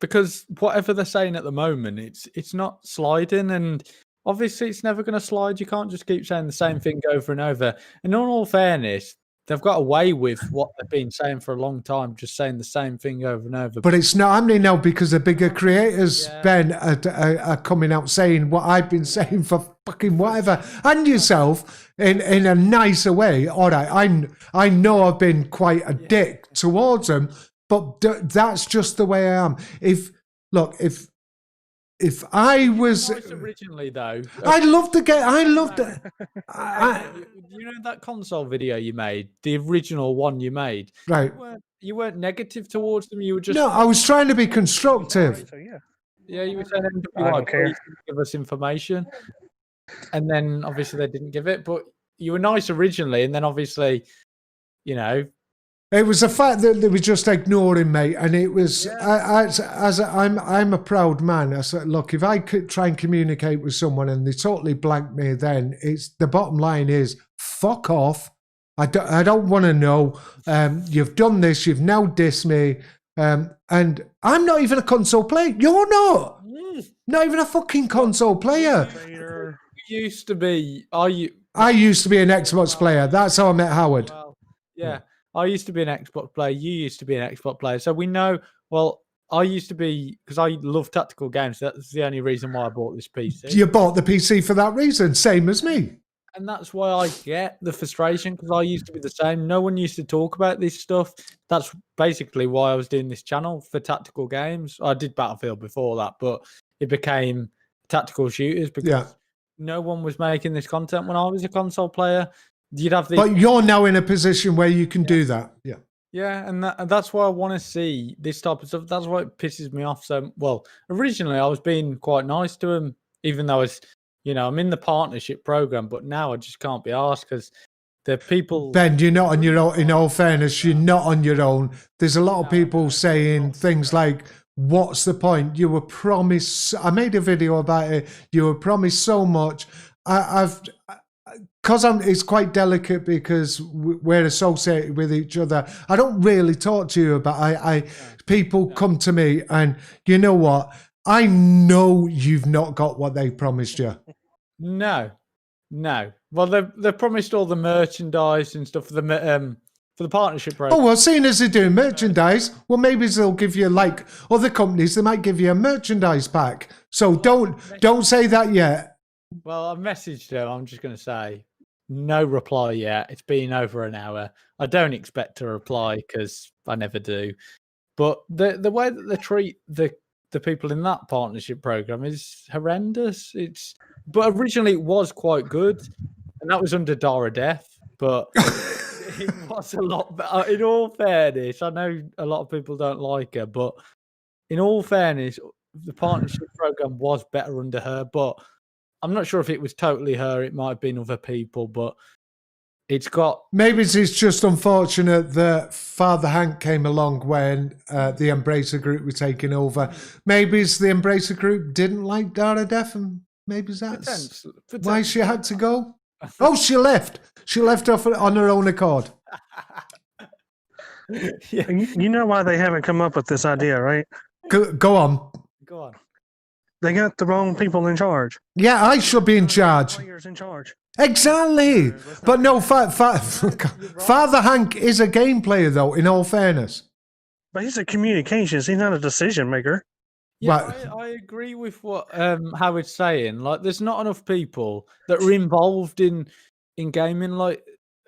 Because whatever they're saying at the moment, it's not sliding, and obviously it's never going to slide. You can't just keep saying the same thing over and over. And in all fairness, they've got away with what they've been saying for a long time, just saying the same thing over and over. But it's not happening now because the bigger creators, Ben, are coming out saying what I've been saying for fucking whatever. And yourself, in a nicer way. All right, I know I've been quite a dick towards them, but that's just the way I am. If I was originally, though, I loved it. You know that console video you made, the original one you made, right? You weren't negative towards them. You were just I was trying to be constructive. You were saying, please give us information, and then obviously they didn't give it. But you were nice originally, and then obviously, It was the fact that they were just ignoring me, and it was I'm a proud man. I said, look, if I could try and communicate with someone and they totally blank me, then it's the bottom line is fuck off. I don't want to know. You've done this. You've now dissed me, and I'm not even a console player. You're not. Not even a fucking console player. You used to be. Are you? I used to be an Xbox player. That's how I met Howard. Well, yeah. I used to be an Xbox player. You used to be an Xbox player. So we know, well, I used to be, because I love tactical games. That's the only reason why I bought this PC. You bought the PC for that reason, same as me. And that's why I get the frustration, because I used to be the same. No one used to talk about this stuff. That's basically why I was doing this channel, for tactical games. I did Battlefield before that, but it became tactical shooters because no one was making this content when I was a console player. you'd have the. But you're now in a position where you can do that. Yeah. Yeah, and that's why I want to see this type of stuff. That's why it pisses me off. So, well, originally I was being quite nice to him, even though I'm in the partnership program, but now I just can't be asked because the people. Ben, you're not on your own. In all fairness, you're not on your own. There's a lot of people saying things like, what's the point? You were promised. I made a video about it. You were promised so much. Because it's quite delicate because we're associated with each other. I don't really talk to you about. People come to me, and you know what? I know you've not got what they promised you. No. Well, they promised all the merchandise and stuff for the partnership program. Oh well, seeing as they're doing merchandise, well maybe they'll give you, like other companies, they might give you a merchandise pack. So don't say that yet. Well, I've messaged her. I'm just going to say no reply yet. It's been over an hour. I don't expect a reply because I never do. But the way that they treat the people in that partnership program is horrendous. But originally it was quite good, and that was under Dara Death. But it was a lot better. In all fairness, I know a lot of people don't like her, but in all fairness, the partnership program was better under her. But I'm not sure if it was totally her. It might have been other people, but it's got. Maybe it's just unfortunate that Father Hank came along when the Embracer Group were taking over. Maybe it's the Embracer Group didn't like Dara Def, and maybe that's why she had to go. Oh, she left. She left off on her own accord. Yeah. You know why they haven't come up with this idea, right? Go on. Go on. They got the wrong people in charge. Yeah, I should be in charge. Players in charge. Exactly. But no, Father Hank is a game player, though, in all fairness. But he's a communications. He's not a decision maker. Yeah, Right. I agree with what Howard's saying. Like, there's not enough people that are involved in gaming. Like,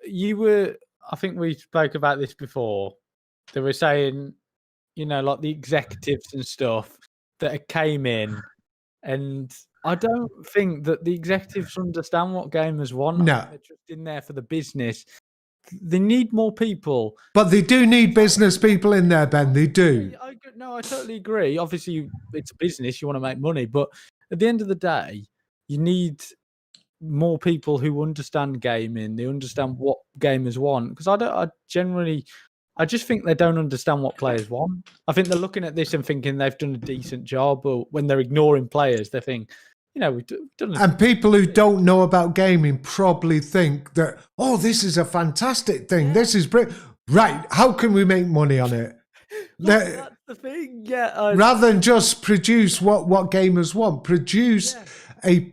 I think we spoke about this before. They were saying, like the executives and stuff that came in, and I don't think that the executives understand what gamers want. No. They're just in there for the business. They need more people. But they do need business people in there, Ben. They do. I totally agree. Obviously, it's a business. You want to make money. But at the end of the day, you need more people who understand gaming. They understand what gamers want. Because I just think they don't understand what players want. I think they're looking at this and thinking they've done a decent job. Or when they're ignoring players, they think, we've done. And people who don't know about gaming probably think that, oh, this is a fantastic thing. Yeah. This is right. How can we make money on it? That's the thing. Yeah. Rather than just produce what gamers want, produce a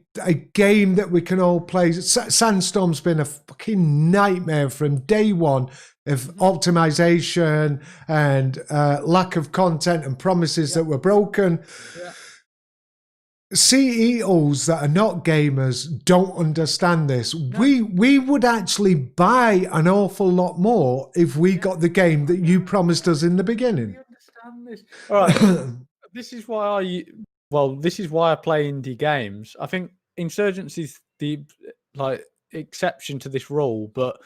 game that we can all play. Sandstorm's been a fucking nightmare from day one of optimization and lack of content and promises that were broken. Yeah. CEOs that are not gamers don't understand this. No. We would actually buy an awful lot more if we got the game that you promised us in the beginning. We understand this. All right. This is why I play indie games. I think Insurgency's the exception to this rule, but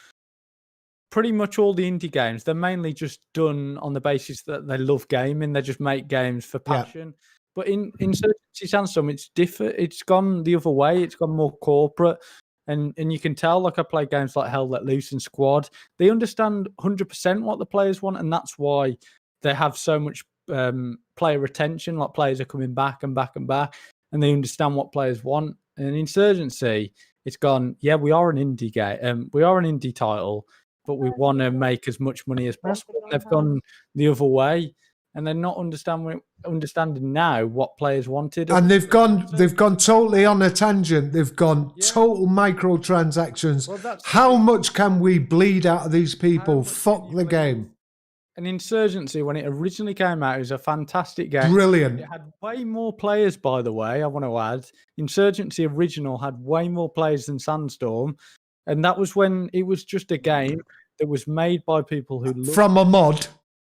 pretty much all the indie games, they're mainly just done on the basis that they love gaming. They just make games for passion. Yeah. But in Insurgency Sandstorm, it's different. It's gone the other way. It's gone more corporate. And you can tell, like, I play games like Hell Let Loose and Squad. They understand 100% what the players want, and that's why they have so much player retention. Like, players are coming back and back and back, and they understand what players want. And in Insurgency, it's gone, yeah, we are an indie game. We are an indie title, but we want to make as much money as possible. They've gone the other way. And they're not understanding now what players wanted. And they've gone totally on a tangent. They've gone total microtransactions. Well, how much can we bleed out of these people? Fuck the game. An Insurgency, when it originally came out, it was a fantastic game. Brilliant. It had way more players, by the way, I want to add. Insurgency original had way more players than Sandstorm. And that was when it was just a game that was made by people who... From a mod.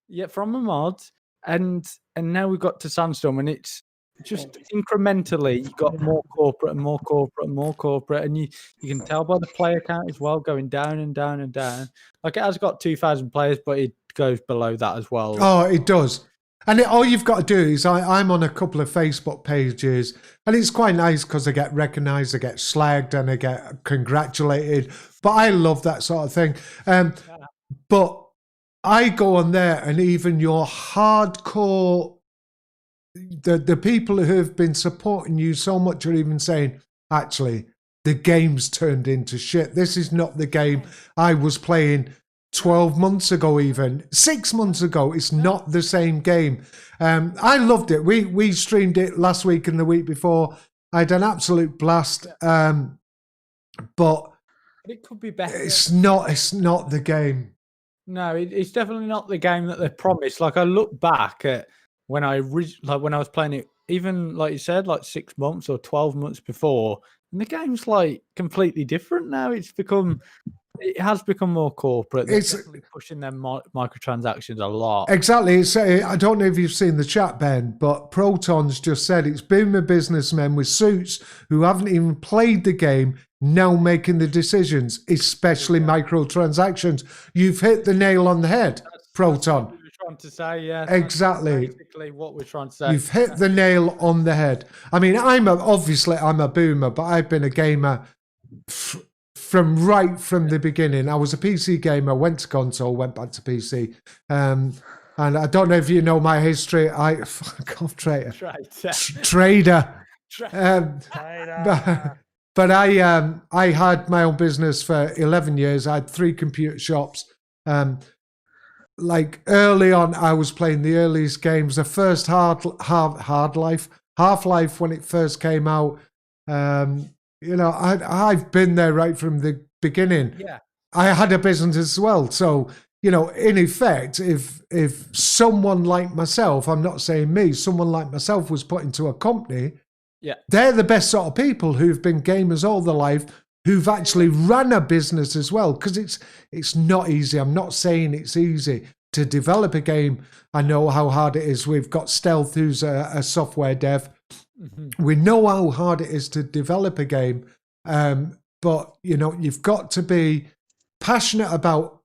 Yeah, from a mod. And now we've got to Sandstorm, and it's just incrementally, you got more corporate and more corporate and more corporate, and you can tell by the player count as well going down and down and down. Like it has got 2,000 players, but it goes below that as well. Oh, it does. And all you've got to do is I'm on a couple of Facebook pages, and it's quite nice because I get recognised, I get slagged, and I get congratulated. But I love that sort of thing. But I go on there, and even your hardcore, the people who have been supporting you so much are even saying, actually, the game's turned into shit. This is not the game I was playing 12 months ago, even 6 months ago. It's not the same game. I loved it. We streamed it last week and the week before. I had an absolute blast. But it could be better. It's not the game. No, it's definitely not the game that they promised. Like I look back at when I was playing it, even like you said, like 6 months or 12 months before, and the game's like completely different now. It has become more corporate. They're definitely pushing their microtransactions a lot. Exactly. I don't know if you've seen the chat, Ben, but Proton's just said it's boomer businessmen with suits who haven't even played the game now making the decisions, especially microtransactions. You've hit the nail on the head, Proton. That's what we were trying to say, yeah. Exactly. That's basically what we're trying to say. You've hit the nail on the head. I mean, obviously I'm a boomer, but I've been a gamer from the beginning. I was a PC gamer, went to console, went back to PC. And I don't know if you know my history. Trader. But I had my own business for 11 years. I had 3 computer shops. Like early on, I was playing the earliest games. The first Half-Life when it first came out. I've been there right from the beginning. Yeah. I had a business as well. So, in effect, if someone like myself, I'm not saying me, someone like myself was put into a company, yeah, they're the best sort of people who've been gamers all their life, who've actually run a business as well. Because it's not easy. I'm not saying it's easy to develop a game. I know how hard it is. We've got Stealth, who's a software dev. Mm-hmm. We know how hard it is to develop a game. But, you've got to be passionate about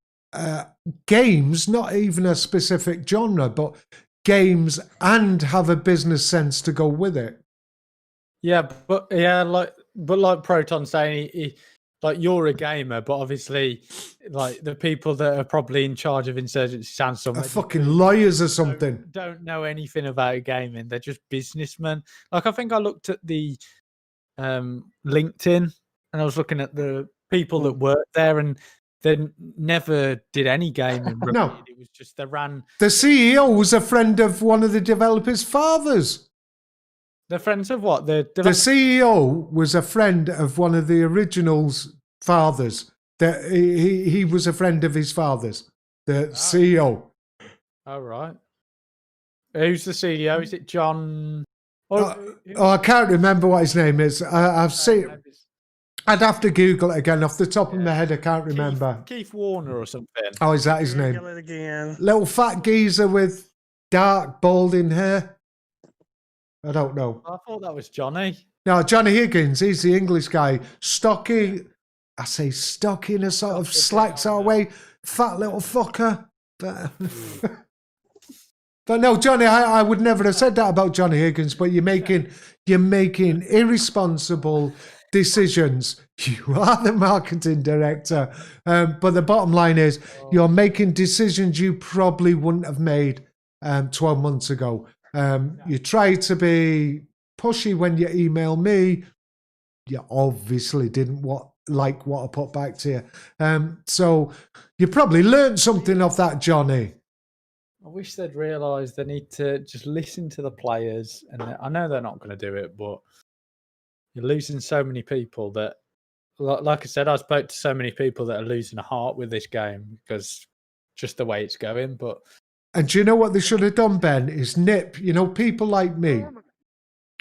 games, not even a specific genre, but games, and have a business sense to go with it. Yeah, but like Proton saying, like you're a gamer, but obviously, like the people that are probably in charge of Insurgency Sandstorm are fucking lawyers or something. Don't know anything about gaming. They're just businessmen. Like I think I looked at the LinkedIn, and I was looking at the people that worked there, and they never did any gaming. No, it was just they ran. The CEO was a friend of one of the developers' fathers. The friends of what? The CEO was a friend of one of the original's fathers. He was a friend of his father's. The CEO. Oh, right. Who's the CEO? Is it John? I can't remember what his name is. I've seen. I'd have to Google it again. Off the top of my head, I can't remember. Keith Warner or something. Oh, is that his name? Google it again. Little fat geezer with dark, balding hair. I don't know. I thought that was Johnny. No, Johnny Higgins. He's the English guy. Stocky. I say stocky in a sort of slack sort of way. Fat little fucker. But no, Johnny, I would never have said that about Johnny Higgins, but you're making irresponsible decisions. You are the marketing director. But the bottom line is you're making decisions you probably wouldn't have made 12 months ago. You try to be pushy when you email me. You obviously didn't like what I put back to you. So you probably learned something off that, Johnny. I wish they'd realised they need to just listen to the players. And I know they're not going to do it, but you're losing so many people that, like I said, I spoke to so many people that are losing a heart with this game because just the way it's going. And do you know what they should have done, Ben? Is nip, people like me,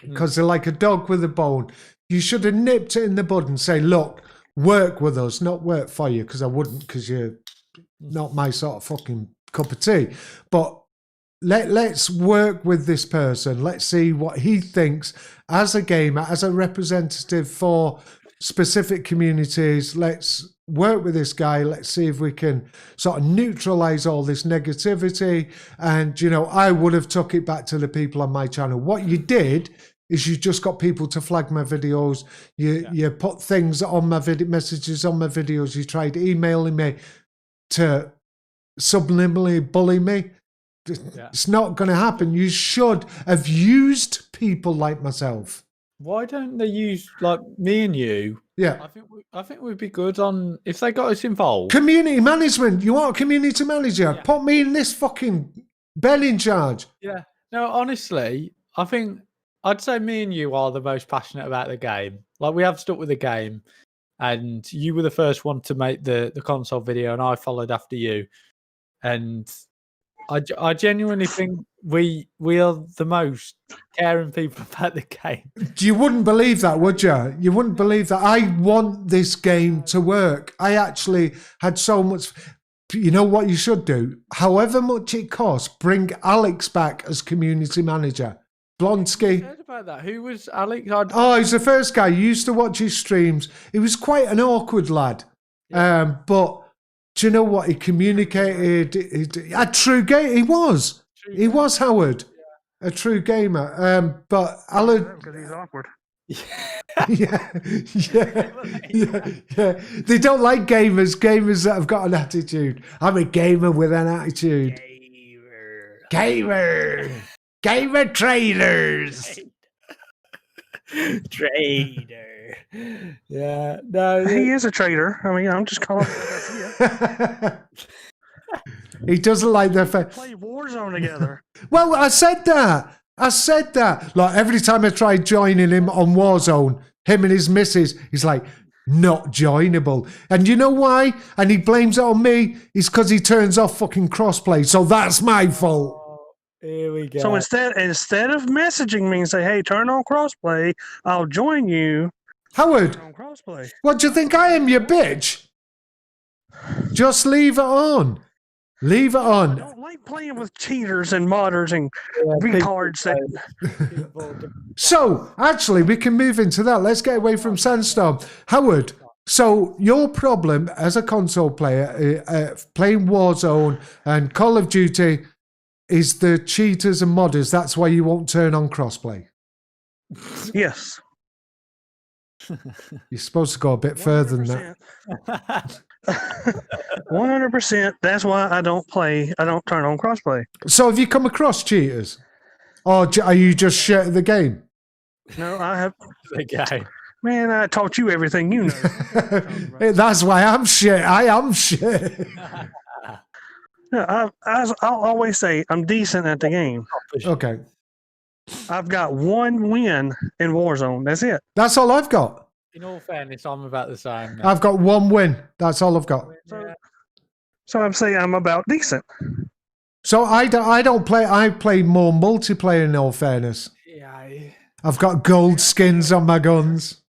because they're like a dog with a bone. You should have nipped it in the bud and say, look, work with us, not work for you, because I wouldn't, because you're not my sort of fucking cup of tea. But let's work with this person. Let's see what he thinks as a gamer, as a representative for specific communities. Let's work with this guy. Let's see if we can sort of neutralize all this negativity. And, you know, I would have took it back to the people on my channel. What you did is you just got people to flag my videos. You put things on my messages on my videos. You tried emailing me to subliminally bully me. It's not going to happen. You should have used people like myself. Why don't they use like me and you? Yeah, I think we'd be good on if they got us involved. community management. You want a community manager? Yeah. Put me in this fucking Ben in charge. Yeah. No, honestly, I think I'd say me and you are the most passionate about the game. Like we have stuck with the game, and you were the first one to make the console video, and I followed after you. And I genuinely think we are the most caring people about the game. You wouldn't believe that, would you? You wouldn't believe that. I want this game to work. I actually had so much. You know what you should do? However much it costs, bring Alex back as community manager. I Blonsky. heard about that. Who was Alex? Oh, he's the first guy. You used to watch his streams. He was quite an awkward lad. But do you know what? He communicated. A true gamer. He was. He was, Howard. A true gamer. But Alan. Because he's awkward. Yeah. They don't like gamers that have got an attitude. I'm a gamer with an attitude. Gamer traders. Trader. Yeah. No. He is a traitor. I mean, I'm just calling him. He doesn't like their Play Warzone together. Well, I said that. Like every time I tried joining him on Warzone, him and his missus, he's like, not joinable. And you know why? And he blames it on me. It's because he turns off fucking crossplay. So that's my fault. Here we go. So instead of messaging me and say, "Hey, turn on crossplay," I'll join you. Howard, On crossplay. what do you think I am, you bitch? Just leave it on. Leave it I on. don't like playing with cheaters and modders and retards. So, actually, we can move into that. Let's get away from Sandstorm. Howard, so your problem as a console player, playing Warzone and Call of Duty, is the cheaters and modders. That's why you won't turn on crossplay. Yes. You're supposed to go a bit further than that. 100%. That's why I don't turn on crossplay. So, have you come across cheaters? Or are you just shit at the game? No, I have. The guy. Man, I taught you everything you know. That's why I'm shit. I am shit. Yeah, I'll always say I'm decent at the game. Okay. I've got one win in Warzone. That's it. That's all I've got. In all fairness, I'm about the same. Now. I've got one win. That's all I've got. So I'm saying I'm about decent. So I don't play. I play more multiplayer. In all fairness, Yeah. I've got gold skins on my guns.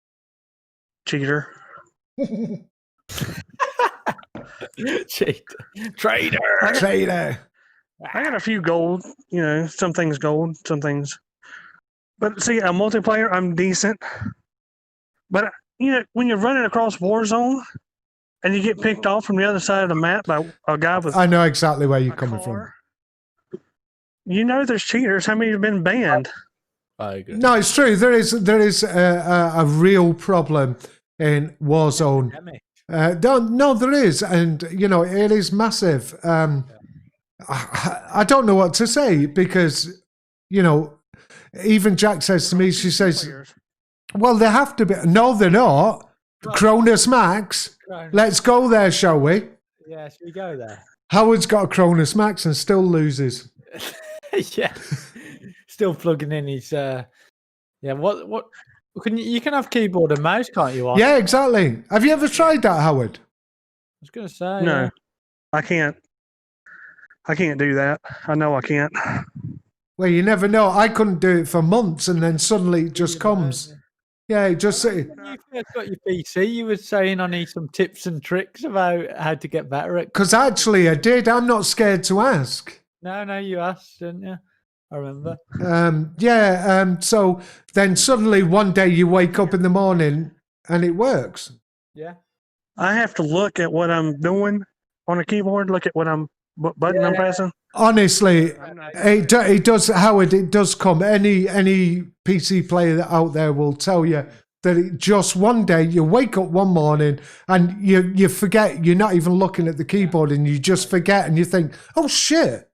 Cheater. Cheater. Trader. Trader. I got a few gold, some things gold, some things. But see, a multiplayer, I'm decent. But, when you're running across Warzone and you get picked off from the other side of the map by a guy with I know exactly where you're a coming car, there's cheaters. How many have been banned? I agree. from. No, it's true. There is a real problem in Warzone. No, there is, and it is massive. I don't know what to say because, even Jack says to me, she says, well, they have to be. No, they're not. Cronus Max. Let's go there, shall we? Yeah, should we go there? Howard's got a Cronus Max and still loses. Yeah. Still plugging in his what you can have keyboard and mouse, can't you? Yeah, exactly. Have you ever tried that, Howard? I was gonna say No, I can't. I can't do that. I know I can't. Well, you never know. I couldn't do it for months and then suddenly it just comes. Yeah, it just. When you first got your PC, you were saying I need some tips and tricks about how to get better at. Because actually I did. I'm not scared to ask. No, you asked, didn't you? I remember. So then suddenly one day you wake up in the morning and it works. Yeah. I have to look at what I'm doing on the keyboard. Look at what button I'm pressing. Honestly, I'm not- it does, Howard. It does come. Any PC player out there will tell you that just one day you wake up one morning and you forget. You're not even looking at the keyboard, and you just forget, and you think, "Oh shit!"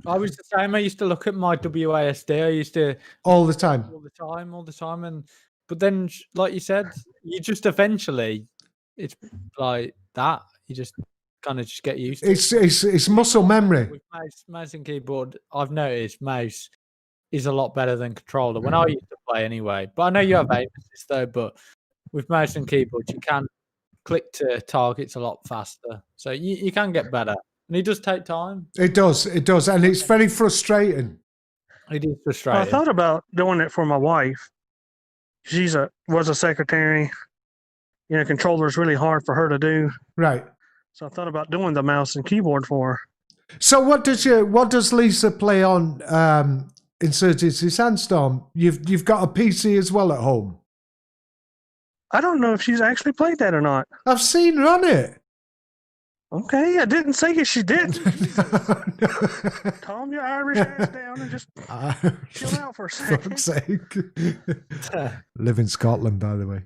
I was the same. I used to look at my WASD. I used to all the time. But then, like you said, you just eventually, it's like that. You just kind of just get used to it. It's muscle memory. With mouse and keyboard, I've noticed mouse is a lot better than controller when I used to play anyway. But I know you have aim assist though. But with mouse and keyboard, you can click to targets a lot faster, so you can get better. And it does take time. It does, and it's very frustrating. It is frustrating. I thought about doing it for my wife. She's was a secretary. You know, controller is really hard for her to do. Right. So I thought about doing the mouse and keyboard for her. So what does Lisa play on Insurgency Sandstorm? You've got a PC as well at home. I don't know if she's actually played that or not. I've seen her on it. Okay, I didn't say it. She did. No. Calm your Irish ass down and just chill out for a second. Fuck's sake. Live in Scotland, by the way.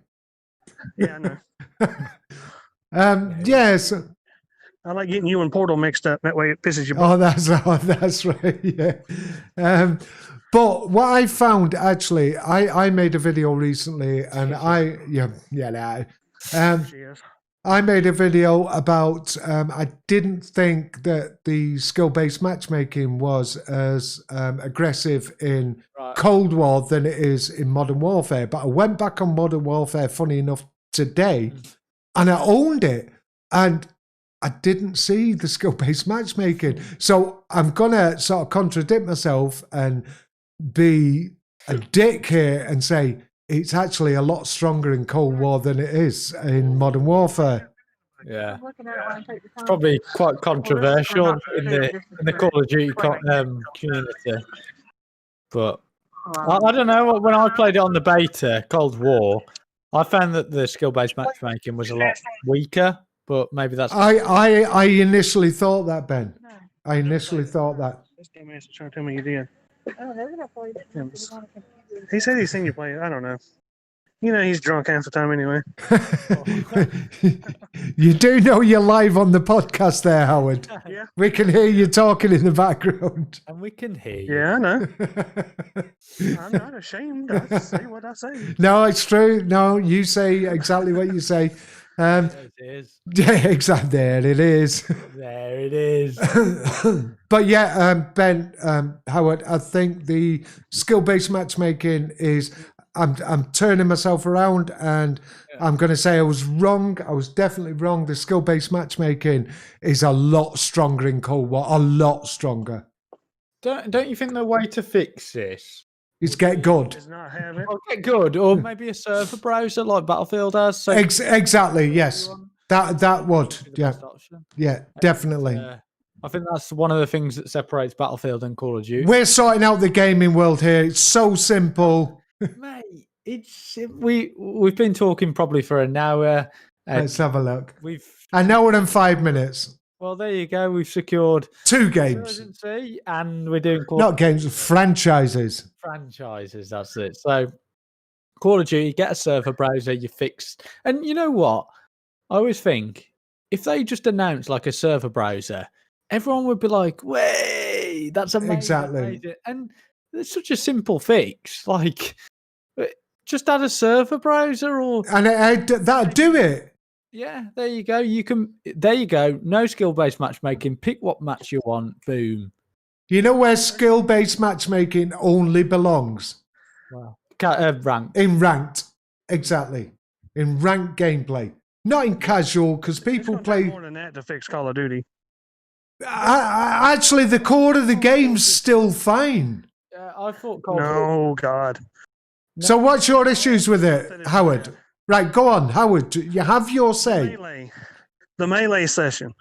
Yeah, I know. Yes. I like getting you and Portal mixed up. That way it pisses you off. that's right. Yeah. But what I found actually, I made a video recently, and I made a video about. I didn't think that the skill-based matchmaking was as aggressive in Cold War than it is in Modern Warfare. But I went back on Modern Warfare, funny enough, today, and I owned it, and I didn't see the skill-based matchmaking. So I'm gonna sort of contradict myself and be a dick here and say it's actually a lot stronger in Cold War than it is in Modern Warfare. Yeah, it's probably quite controversial in the Call of Duty community. But I don't know. When I played it on the beta, Cold War, I found that the skill-based matchmaking was a lot weaker. But maybe that's. I initially thought that, Ben. I initially thought that. This game is trying to tell me you did. He said he's seen you play it. I don't know. You know he's drunk half the time anyway. You do know you're live on the podcast there, Howard. Yeah. We can hear you talking in the background. And we can hear you. Yeah, I know. I'm not ashamed. I say what I say. No, it's true. No, you say exactly what you say. There it is. Yeah, exactly. There it is. There it is. But yeah, Ben, Howard, I think the skill-based matchmaking is. I'm turning myself around, and I'm going to say I was wrong. I was definitely wrong. The skill-based matchmaking is a lot stronger in Cold War. A lot stronger. Don't you think the way to fix this is get good? Is not have it. Or get good, or maybe a server browser like Battlefield has. So exactly. Yes. That would. Yeah. Yeah. Definitely. I think that's one of the things that separates Battlefield and Call of Duty. We're sorting out the gaming world here. It's so simple. Mate, we've been talking probably for an hour. Let's have a look. An hour and 5 minutes. Well, there you go. We've secured 2 games, and we're doing not games, franchises. Franchises. That's it. So, Call of Duty, get a server browser, you fixed. And you know what? I always think if they just announced like a server browser, everyone would be like, "Way, that's amazing!" Exactly. Amazing. And it's such a simple fix. Like, just add a server browser, and that'd do it. Yeah, there you go. There you go. No skill-based matchmaking. Pick what match you want. Boom. You know where skill-based matchmaking only belongs? Wow. Ranked. In ranked, exactly. In ranked gameplay, not in casual, because people play more than that to fix Call of Duty. Actually, the core of the game's still fine. I thought. God. So, what's your issues with it, Howard? Right, go on, Howard. You have your say. The melee session.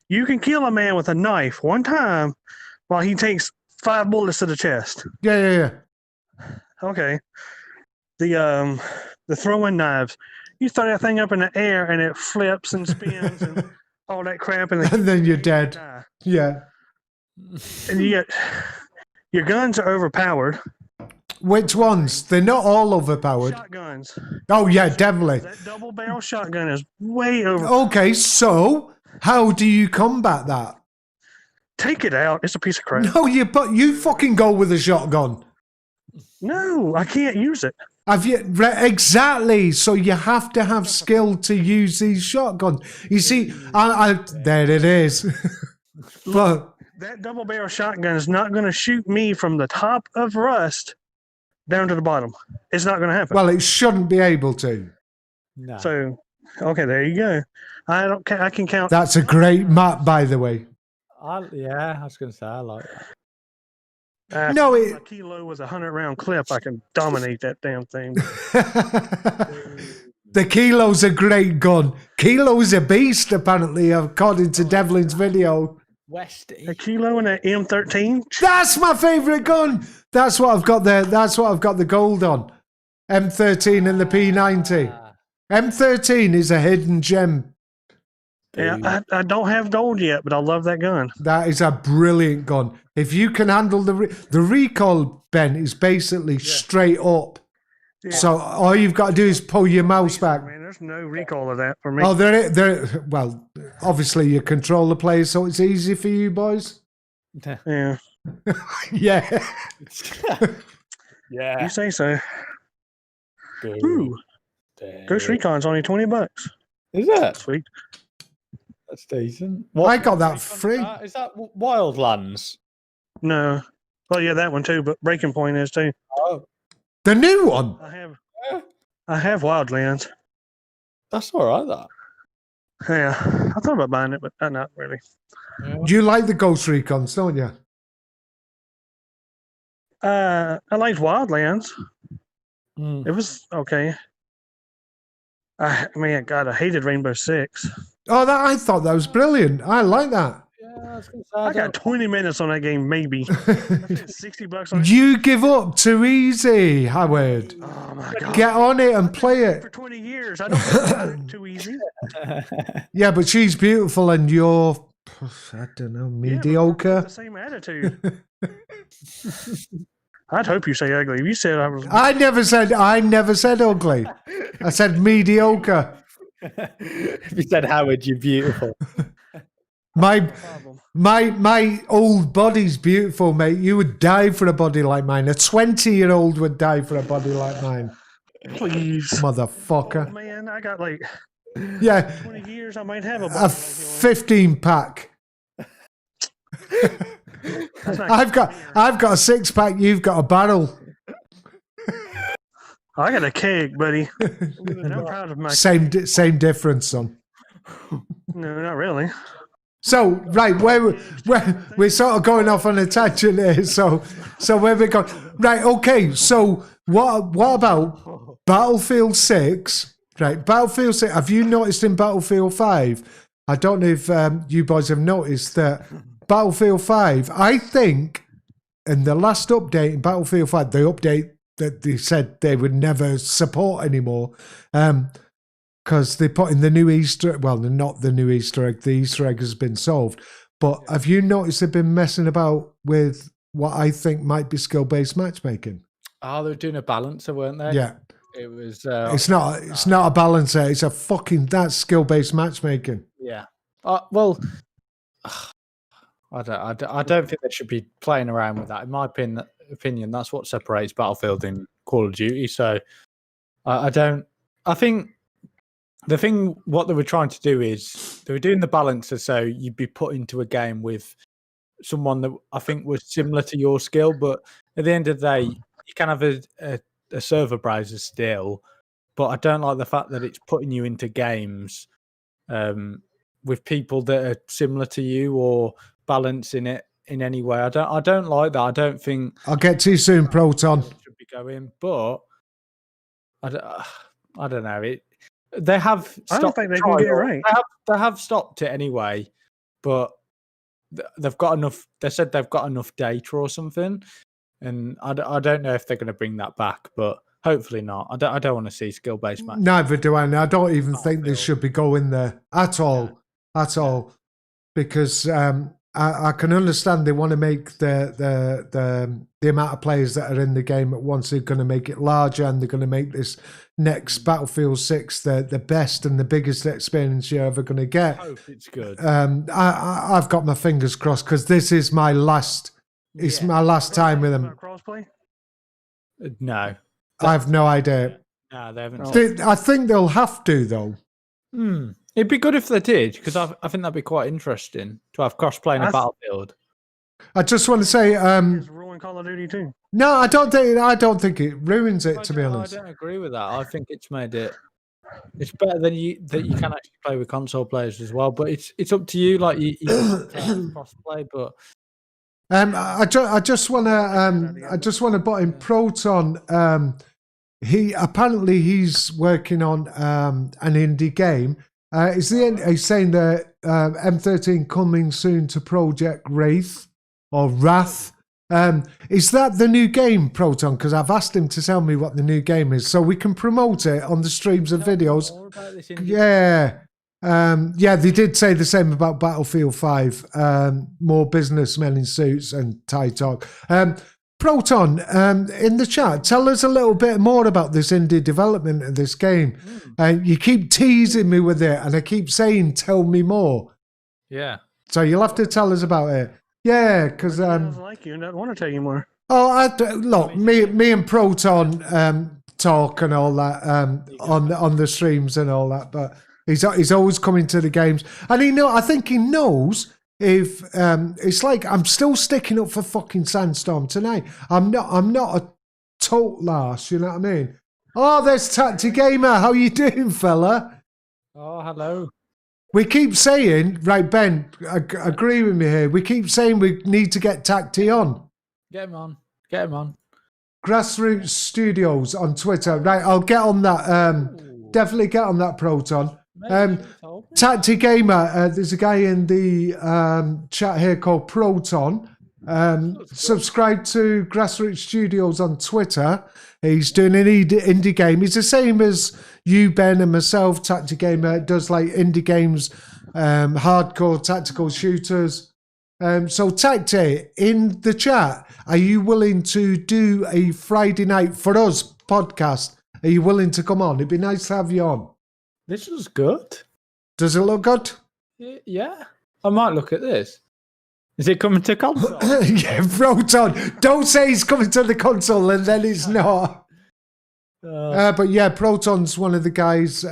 You can kill a man with a knife one time, Well, he takes 5 bullets to the chest. Yeah. Okay. The throwing knives. You throw that thing up in the air and it flips and spins and all that crap, and then you're dead. die. Yeah. And you get your guns are overpowered. Which ones? They're not all overpowered. Shotguns. Oh yeah, definitely. That double barrel shotgun is way over. Okay, so how do you combat that? Take it out. It's a piece of crap. No, you fucking go with a shotgun. No, I can't use it. Have you exactly? So you have to have skill to use these shotguns. You see, there it is. But that double barrel shotgun is not going to shoot me from the top of Rust down to the bottom. It's not going to happen. Well, it shouldn't be able to. No. So, okay, there you go. I can count. That's a great map, by the way. I was going to say, I like that. No, a kilo with a 100-round clip. I can dominate that damn thing. The Kilo's a great gun. Kilo's a beast, apparently, according to Devlin's video. Westy. A kilo and an M13. That's my favourite gun. That's what I've got there. That's what I've got the gold on. M13 and the P90. M13 is a hidden gem. Yeah, I don't have gold yet, but I love that gun. That is a brilliant gun. If you can handle the recoil, Ben, is basically straight up. Yeah. So all you've got to do is pull your mouse back. Man, there's no recoil of that for me. Oh, well, obviously you control the player, so it's easy for you boys. Yeah. Yeah. Yeah. You say so. Ooh. Ghost Recon's only $20. Is it? Sweet. That's decent. I got that free. Is that Wildlands? No. Well, yeah, that one too, but Breaking Point is too. Oh. The new one? I have Wildlands. That's all right, that. Yeah. I thought about buying it, but not really. Yeah. You like the Ghost Recons, don't you? I liked Wildlands. Mm. It was okay. I hated Rainbow Six. Oh, I thought that was brilliant. I like that. Yeah, I got 20 minutes on that game, maybe. $60 on it. You give up too easy, Howard. Oh my God. Get on it and play it. For 20 years. I don't think too easy. Yeah, but she's beautiful and you're, I don't know, mediocre. The same attitude. I'd hope you say ugly. You said I was. I never said ugly. I said mediocre. If you said Howard, you're beautiful. My old body's beautiful, mate. You would die for a body like mine. A 20-year-old would die for a body like mine. Please. Motherfucker. Oh, man, I got like 20 years, I might have a 15-pack. I've got a 6-pack, you've got a barrel. I got a keg, buddy. And I'm proud of my same difference, son. No, not really. So, right, we're sort of going off on a tangent here. So where we go? Right, okay. So what about Battlefield 6? Right, Battlefield 6. Have you noticed in Battlefield 5? I don't know if you boys have noticed that Battlefield 5, I think in the last update in Battlefield 5, the update that they said they would never support anymore, because they put in the new Easter egg. Well, not the new Easter egg. The Easter egg has been solved. But have you noticed they've been messing about with what I think might be skill-based matchmaking? Oh, they were doing a balancer, weren't they? Yeah. It was. It's not a balancer. It's a that's skill-based matchmaking. Yeah. Well, I don't think they should be playing around with that. In my opinion, that's what separates Battlefield and Call of Duty. So I think the thing what they were trying to do is they were doing the balancer so you'd be put into a game with someone that I think was similar to your skill, but at the end of the day, you can have a server browser still, but I don't like the fact that it's putting you into games with people that are similar to you or balancing it in any way. I don't like that. I don't think I'll get to you soon, Proton. Should be going, but I don't know. They have stopped. I don't think they can get it right. They have stopped it anyway, but they've got enough. They said they've got enough data or something, and I don't know if they're going to bring that back, but hopefully not. I don't want to see skill based matches. Neither do I. And I don't even think they should be going there at all. At all. Because I can understand they want to make the amount of players that are in the game at once. They're going to make it larger, and they're going to make this next Battlefield 6 the best and the biggest experience you're ever going to get. I hope it's good. I've got my fingers crossed because this is my last. It's my last time with them. Crossplay? No, I have no idea. no, they haven't. I think they'll have to though. It'd be good if they did, because I think that'd be quite interesting to have cross-play in a Battlefield. I just want to say, It's ruined Call of Duty too. no, I don't think it ruins it. To be honest, I don't agree with that. I think it's made it. It's better than that you can actually play with console players as well. But it's up to you. Like you can cross-play, but I just want to put in Proton. He's working on an indie game. He's saying that M13 coming soon to Project Wraith or Wrath. Is that the new game, Proton? Because I've asked him to tell me what the new game is, so we can promote it on the streams and videos. Yeah, they did say the same about Battlefield 5. More businessmen in suits and tie talk. Proton, in the chat, tell us a little bit more about this indie development of this game. You keep teasing me with it, and I keep saying, tell me more. Yeah. So you'll have to tell us about it. Yeah, because... doesn't like you and doesn't want to tell you more. Oh, look, me and Proton talk and all that on the streams and all that, but he's always coming to the games. And I think he knows... If it's like I'm still sticking up for fucking Sandstorm tonight. I'm not a tote lass, you know what I mean? Oh, there's Tacti Gamer. How you doing, fella? Oh, hello. We keep saying, right, Ben, agree with me here. We keep saying we need to get Tacti on. Get him on. Get him on. Grassroots Studios on Twitter. Right, I'll get on that. Definitely get on that, Proton. Tacti Gamer, there's a guy in the chat here called Proton. Subscribe to Grassroots Studios on Twitter. He's doing an indie game. He's the same as you, Ben, and myself. Tacti Gamer does like indie games, hardcore tactical shooters. So Tacti, in the chat, are you willing to do a Friday night for us podcast? Are you willing to come on? It'd be nice to have you on. This is good. Does it look good? Yeah. I might look at this. Is it coming to console? Yeah, Proton. Don't say he's coming to the console and then it's not. But yeah, Proton's one of the guys.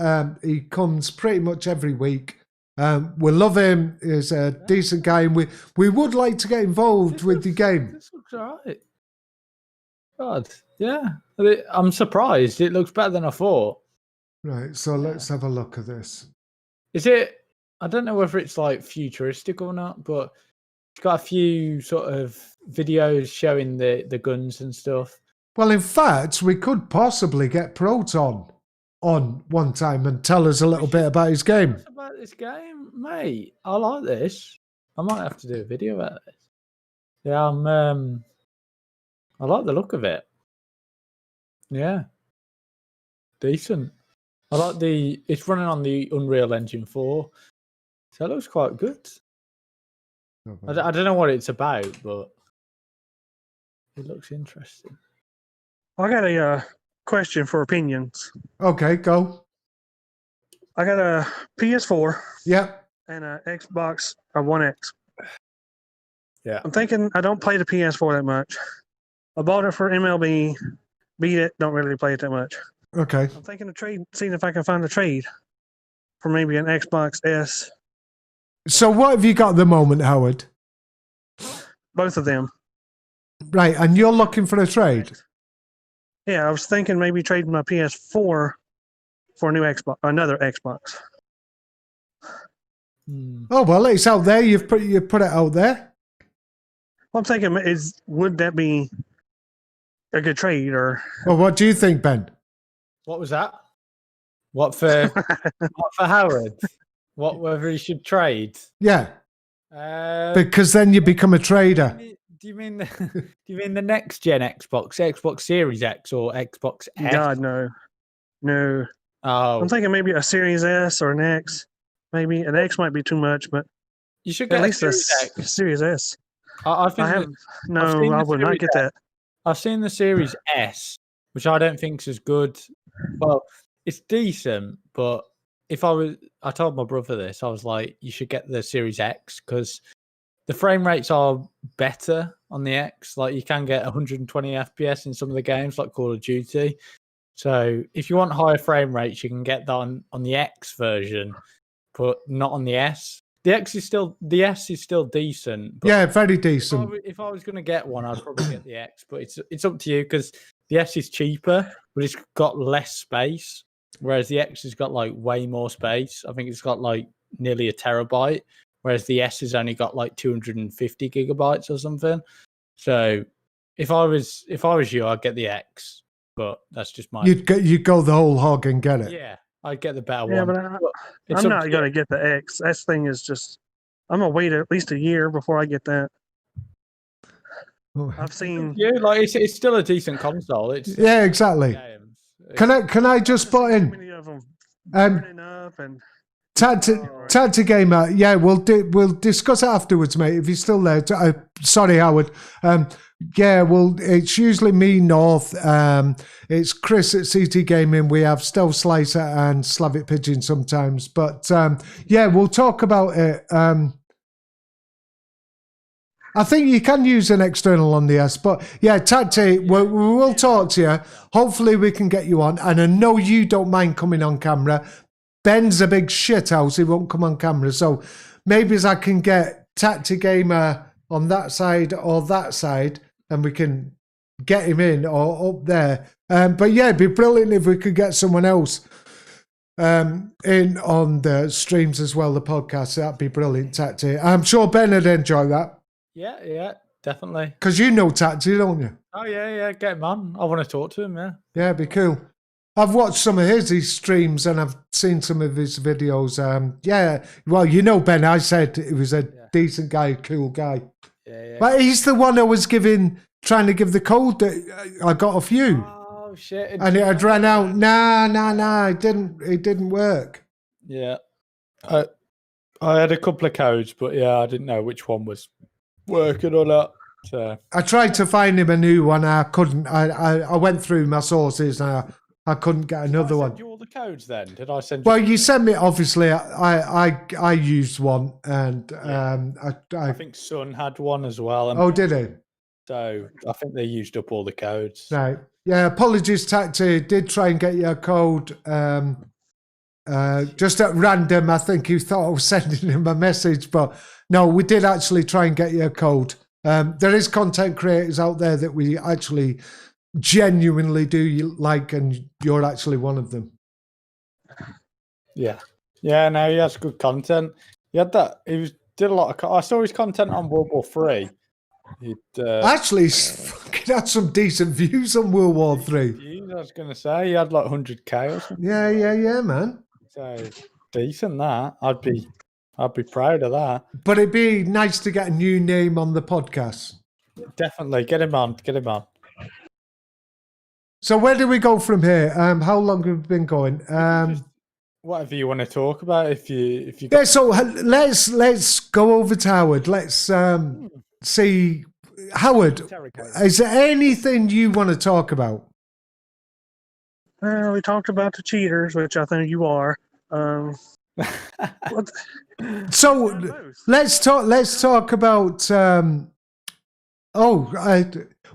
He comes pretty much every week. We love him. He's a decent guy. And we would like to get involved with the game. This looks all right. God, yeah. I'm surprised. It looks better than I thought. Right, so let's have a look at this. Is it? I don't know whether it's like futuristic or not, but it's got a few sort of videos showing the guns and stuff. Well, in fact, we could possibly get Proton on one time and tell us a little bit about his game. What's about this game, mate? I like this. I might have to do a video about this. Yeah, I like the look of it. Yeah, decent. I like it's running on the Unreal Engine 4, so it looks quite good. I don't know what it's about, but it looks interesting. I got a question for opinions. Okay, go. I got a PS4. Yep. And a Xbox One X. Yeah. I'm thinking I don't play the PS4 that much. I bought it for MLB. Beat it. Don't really play it that much. Okay. I'm thinking of seeing if I can find a trade for maybe an Xbox S. So what have you got at the moment, Howard? Both of them. Right, and you're looking for a trade? Yeah, I was thinking maybe trading my PS4 for a new Xbox, another Xbox. Oh well, it's out there. You put it out there. Well, I'm thinking, would that be a good trade or? Well, what do you think, Ben? What was that? What for? What for Howard? Whether he should trade? Yeah. Because then you become a trader. Do you mean the next gen Xbox Series X or Xbox S? God, no. No. Oh, I'm thinking maybe a Series S or an X. Maybe an X might be too much, but you should at get least a a Series X. Series S. I think I have I've seen I the would not Series get that. I've seen the Series S, which I don't think is as good. Well, it's decent, but I told my brother this. I was like, you should get the Series X because the frame rates are better on the X. Like you can get 120 FPS in some of the games, like Call of Duty. So if you want higher frame rates, you can get that on the X version, but not on the S. The S is still decent. But Yeah, very decent. if I was going to get one, I'd probably get the X. But it's up to you because the S is cheaper, but it's got less space, whereas the X has got like way more space. I think it's got like nearly a terabyte, whereas the S has only got like 250 gigabytes or something. So if I was you, I'd get the X. But that's just my. You'd go the whole hog and get it. Yeah, I'd get the better Yeah, one. but I'm not going to get the X. That thing is just. I'm going to wait at least a year before I get that. I've seen. Yeah, like it's still a decent console. Yeah, exactly. Can I just put in? Many of them burning up and. Tactic Gamer, yeah, we'll discuss it afterwards, mate. If you're still there, sorry, Howard. Yeah, well, it's usually me, North. It's Chris at CT Gaming. We have Stealth Slicer and Slavic Pigeon sometimes, but yeah, we'll talk about it. I think you can use an external on the S, but yeah, Tactic, we will talk to you. Hopefully, we can get you on, and I know you don't mind coming on camera. Ben's a big shithouse. He won't come on camera. So maybe I can get Tactic Gamer on that side or that side and we can get him in or up there. But yeah, it'd be brilliant if we could get someone else in on the streams as well, the podcast. That'd be brilliant, Tactic. I'm sure Ben would enjoy that. Yeah, definitely. Because you know Tactic, don't you? Oh, yeah, get him on. I want to talk to him, yeah. Yeah, it'd be cool. I've watched some of his streams and I've seen some of his videos. Yeah, well, you know, Ben, I said he was a decent guy, cool guy. Yeah. But he's the one I was trying to give the code that I got off you. Oh, shit. And it had ran out. Nah, it didn't work. Yeah. I had a couple of codes, but yeah, I didn't know which one was working or not. So I tried to find him a new one. I couldn't. I went through my sources and I couldn't get another one. Did I send you all the codes then? Did I send you? Well, you sent me, obviously, I used one and I think Sun had one as well. Oh, did he? So I think they used up all the codes. Right. Yeah, apologies, Tacti. Did try and get you a code just at random. I think you thought I was sending him a message, but no, we did actually try and get you a code. There is content creators out there that we actually genuinely do like, and you're actually one of them. Yeah, no, he has good content. He had that. Did a lot of. I saw his content on World War 3. Actually, he's fucking had some decent views on World War 3. I was going to say he had like 100k or something. Yeah, man. So decent that. I'd be proud of that. But it'd be nice to get a new name on the podcast. Definitely get him on. So where do we go from here? How long have we been going? Whatever you want to talk about. If you yeah. So let's go over to Howard. Let's see, Howard. Is there anything you want to talk about? We talked about the cheaters, which I think you are. So let's talk about.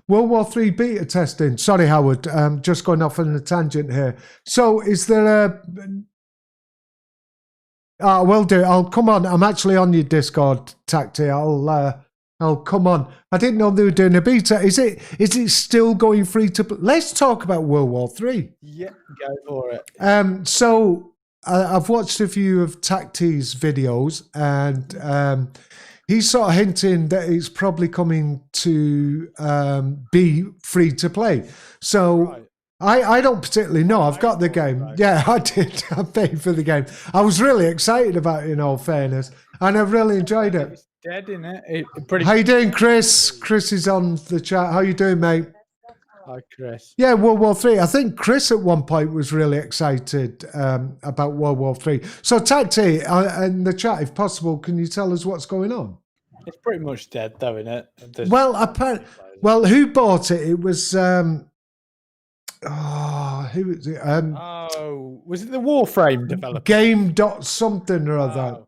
World War III beta testing. Sorry, Howard. Just going off on a tangent here. So, is there a? Will do. I'll come on. I'm actually on your Discord, Tacti. I'll come on. I didn't know they were doing a beta. Is it still going free to? Let's talk about World War III. Yeah, go for it. So I've watched a few of Tacti's videos, and he's sort of hinting that it's probably coming to be free to play. So I don't particularly know. I've got the game. Right. Yeah, I did. I paid for the game. I was really excited about it, in all fairness, and I've really enjoyed it. dead, isn't it? Pretty. How you doing, Chris? Chris is on the chat. How you doing, mate? Hi, Chris. Yeah, World War III. I think Chris at one point was really excited about World War III. So, Tacti, in the chat, if possible, can you tell us what's going on? It's pretty much dead, though, isn't it? Well, who bought it? It was who was it? Was it the Warframe developer? Game dot something or other. Oh.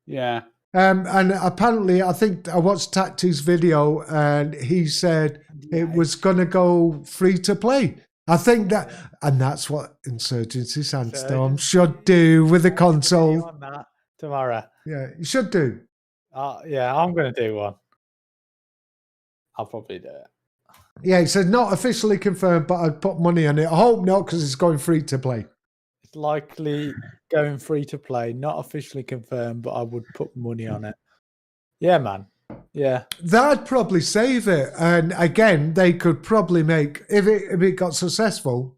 Yeah. And apparently, I think I watched Tacti's video, and he said it was going to go free to play. I think that, and that's what Insurgency Sandstorm should do with the console. On that tomorrow. Yeah, you should do. Yeah, I'm going to do one. I'll probably do it. Yeah, he said not officially confirmed, but I'd put money on it. I hope not, because it's going free to play. It's likely going free to play, not officially confirmed, but I would put money on it. Yeah, man. Yeah. That'd probably save it. And again, they could probably make, if it got successful,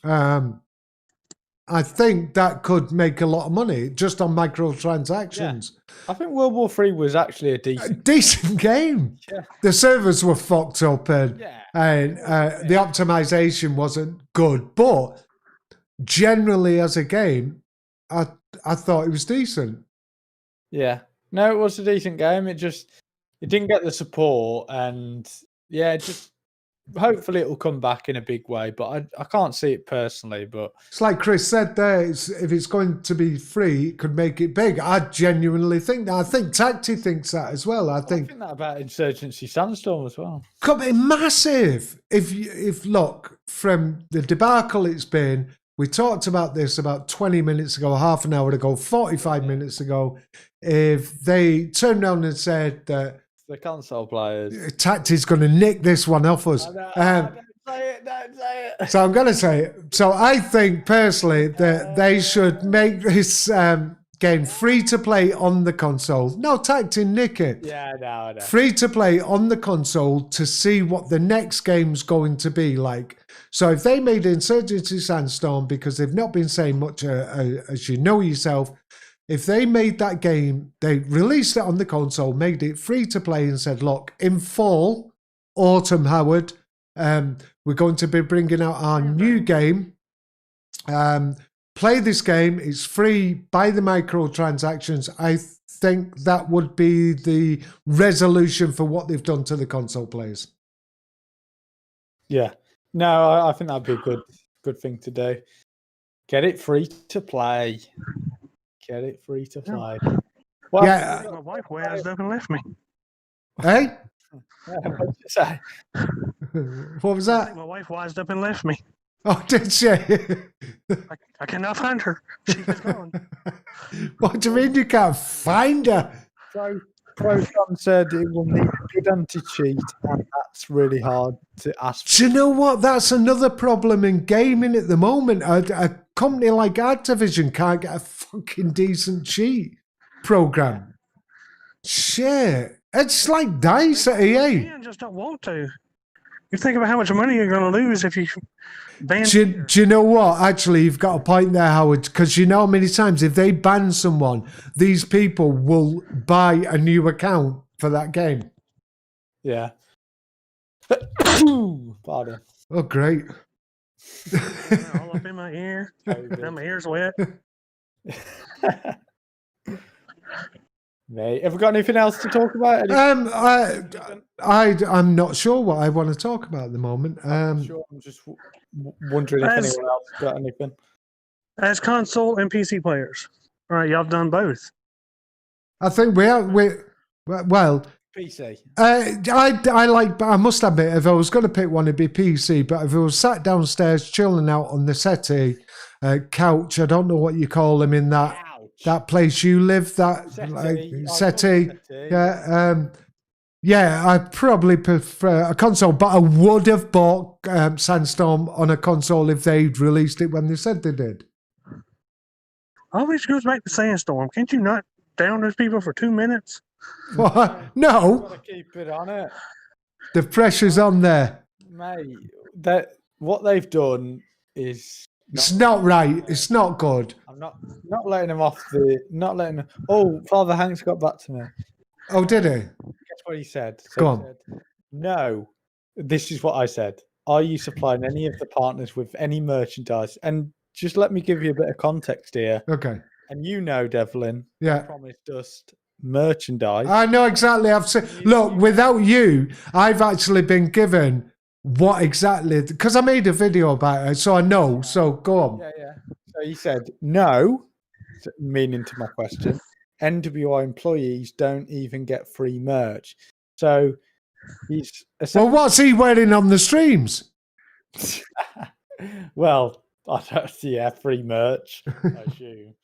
I think that could make a lot of money just on microtransactions. Yeah. I think World War III was actually a decent game. Yeah. The servers were fucked up and the optimization wasn't good, but generally as a game, I thought it was decent. Yeah. No, it was a decent game. It didn't get the support, and hopefully it will come back in a big way, but I can't see it personally. But it's like Chris said there, if it's going to be free, it could make it big. I genuinely think that. I think Tacti thinks that as well. I think that about Insurgency Sandstorm as well. Could be massive. If look, from the debacle it's been, we talked about this about 20 minutes ago, half an hour ago, 45 minutes ago. If they turned around and said that the console players, Tacti's going to nick this one off us. Don't say it. So I'm going to say it. So I think personally that they should make this game free to play on the console. No, Tacti, nick it. Yeah, no. Free to play on the console to see what the next game's going to be like. So if they made Insurgency Sandstorm, because they've not been saying much, as you know yourself, if they made that game, they released it on the console, made it free to play and said, look, in fall, autumn, Howard, we're going to be bringing out our new game. Play this game. It's free. Buy the microtransactions. I think that would be the resolution for what they've done to the console players. Yeah. No, I think that'd be a good thing to do. Get it free to play. Get it free to play. Well, yeah, my wife wised up and left me. Hey? What did you say? What was that? My wife wised up and left me. Oh, did she? I cannot find her. She is gone. What do you mean you can't find her? Proton said it will need a good anti-cheat, and that's really hard to ask for. Do you know what? That's another problem in gaming at the moment. A company like Activision can't get a fucking decent cheat program. Shit. It's like DICE at EA. I just don't want to. You think about how much money you're going to lose if you ban. Do you know what? Actually, you've got a point there, Howard, because you know how many times if they ban someone, these people will buy a new account for that game. Yeah. Pardon. Oh, great. All up in my ear. Now my ear's wet. Mate, have we got anything else to talk about? I'm not sure what I want to talk about at the moment. I'm just wondering if anyone else got anything. As console and PC players, all right, y'all have done both. I think well. PC. I must admit, if I was going to pick one, it'd be PC. But if I was sat downstairs chilling out on the settee, couch, I don't know what you call them in that. That place you live, that settee. Yeah, I probably prefer a console, but I would have bought Sandstorm on a console if they'd released it when they said they did. Always goes back to Sandstorm. Can't you not down those people for 2 minutes? What? No. Gotta keep it on it. The pressure's on there. Mate, what they've done is... It's not right. It's not good. I'm not letting him off the... Not letting him... Oh, Father Hank's got back to me. Oh, did he? Guess what he said? So Go he on. said, no, this is what I said. Are you supplying any of the partners with any merchandise? And just let me give you a bit of context here. Okay. And you know, Devlin, Yeah. promised us merchandise. I know exactly. I've said, look, without you, I've actually been given what exactly, because I made a video about it, so I know. So go on. Yeah. So he said, no, meaning to my question, NWI employees don't even get free merch. So he's Well, what's he wearing on the streams? well, I don't see free merch, I assume.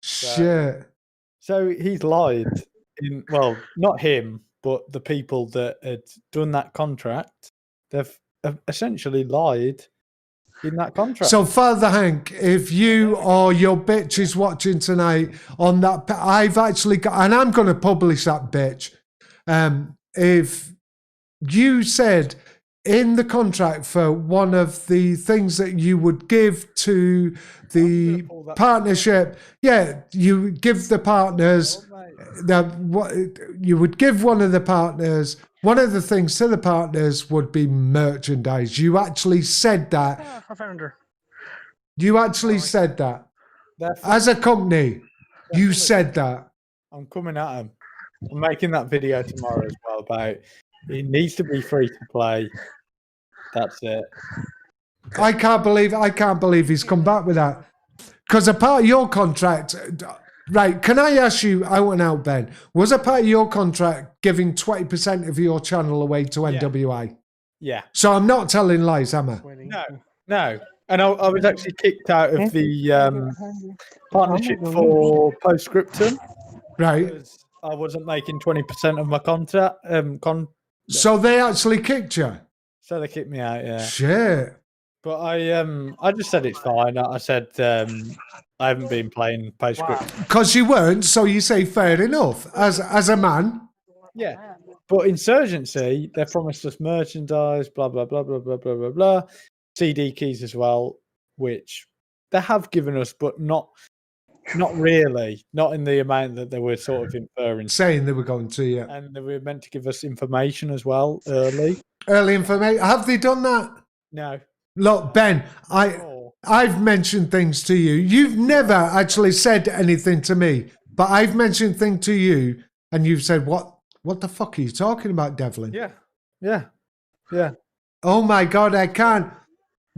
Shit. So he's lied well, not him, but the people that had done that contract. They've essentially lied in that contract. So, Father Hank, if you or your bitch is watching tonight on that, I've actually got, and I'm going to publish that bitch. If you said in the contract for one of the things that you would give to the partnership, you give the partners you would give one of the partners. One of the things to the partners would be merchandise. You actually said that. Yeah, I found her. You actually said that. As a company, you said that. I'm coming at him. I'm making that video tomorrow as well about it needs to be free to play. That's it. I can't believe he's come back with that. Because a part of your contract, right, can I ask you out and out, Ben, was a part of your contract giving 20% of your channel away to NWI? Yeah. So I'm not telling lies, am I? No. And I was actually kicked out of the partnership for Postscriptum. Right. Because I wasn't making 20% of my contract. So they actually kicked you? So they kicked me out, yeah. Shit. But I just said it's fine. I said I haven't been playing Postscriptum. Because you weren't, so you say fair enough. As a man. Yeah. But Insurgency, they promised us merchandise, blah, blah, blah, blah, blah, blah, blah, blah. CD keys as well, which they have given us, but not really. Not in the amount that they were sort of inferring. Saying they were going to, yeah. And they were meant to give us information as well, early. Early information. Have they done that? No. Look, Ben, I've mentioned things to you. You've never actually said anything to me, but I've mentioned things to you, and you've said, what the fuck are you talking about, Devlin? Yeah. Oh my God, I can't.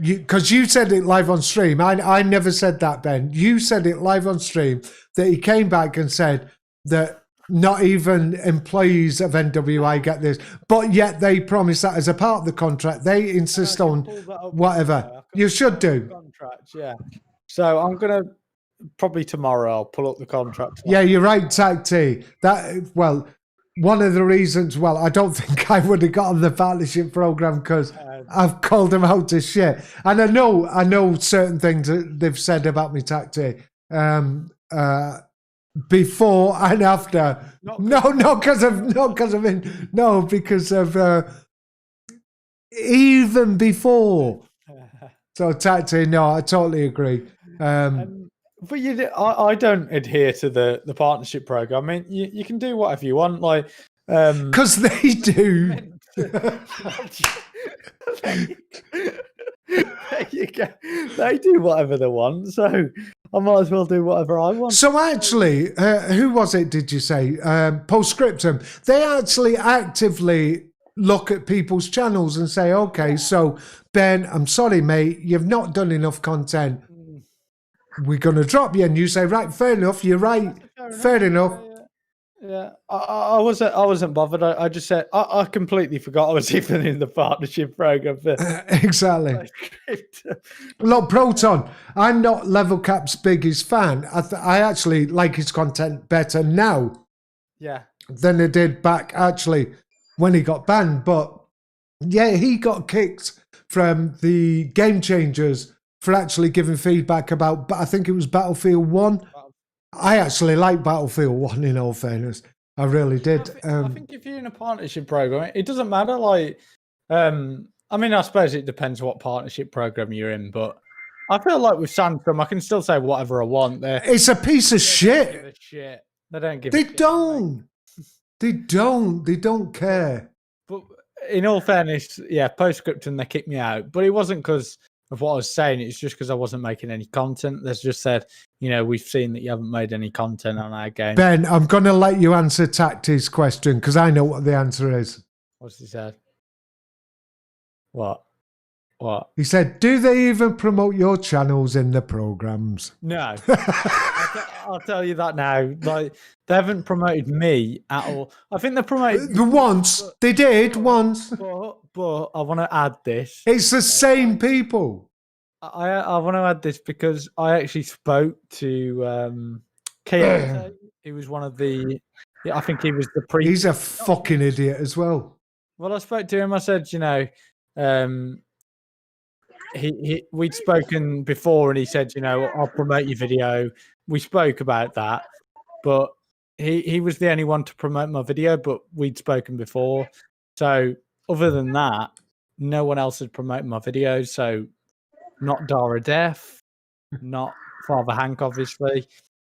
Because you said it live on stream. I never said that, Ben. You said it live on stream that he came back and said that not even employees of NWI get this, but yet they promise that as a part of the contract. They insist on whatever. You should do. Contracts, yeah. So I'm going to probably tomorrow I'll pull up the contract. Yeah, you're right, Tag T. One of the reasons, I don't think I would have got on the partnership program because I've called them out to shit. And I know certain things that they've said about me, Tag T. Before and after. Because of even before. So Tag T, no, I totally agree. But I don't adhere to the partnership program. I mean, you can do whatever you want, like because they do. There you go. They do whatever they want, so I might as well do whatever I want. So actually, who was it? Did you say Postscriptum? They actually actively look at people's channels and say, "Okay, so Ben, I'm sorry, mate, you've not done enough content. We're going to drop you." And you say, right, fair enough, you're right, fair enough. Yeah. I wasn't bothered. I just said, I completely forgot I was even in the partnership program. Exactly. Look, Proton, I'm not Level Cap's biggest fan. I actually like his content better now than I did back actually when he got banned. But yeah, he got kicked from the Game Changers for actually giving feedback about, I think it was Battlefield 1. I actually like Battlefield 1 in all fairness. I really did. I think if you're in a partnership program, it doesn't matter. Like, I mean, I suppose it depends what partnership program you're in, but I feel like with Sandstorm, I can still say whatever I want. It's a piece of shit. They don't give a shit. They don't. They don't care. But in all fairness, yeah, Postscriptum, they kicked me out. But it wasn't because of what I was saying. It's just because I wasn't making any content. They just said, we've seen that you haven't made any content on our game. Ben, I'm going to let you answer Tacti's question because I know what the answer is. What's he said? What? He said, do they even promote your channels in the programs? No. I'll tell you that now. Like, they haven't promoted me at all. I think they promoted once. They did once. But I want to add this. It's the same people. I want to add this because I actually spoke to Keontae. He was one of the. I think he was the pre. He's a fucking idiot as well. Well, I spoke to him. I said, we'd spoken before, and he said, I'll promote your video. We spoke about that, but he was the only one to promote my video, but we'd spoken before. So other than that, no one else had promoted my videos. So not Dara Def, not Father Hank, obviously.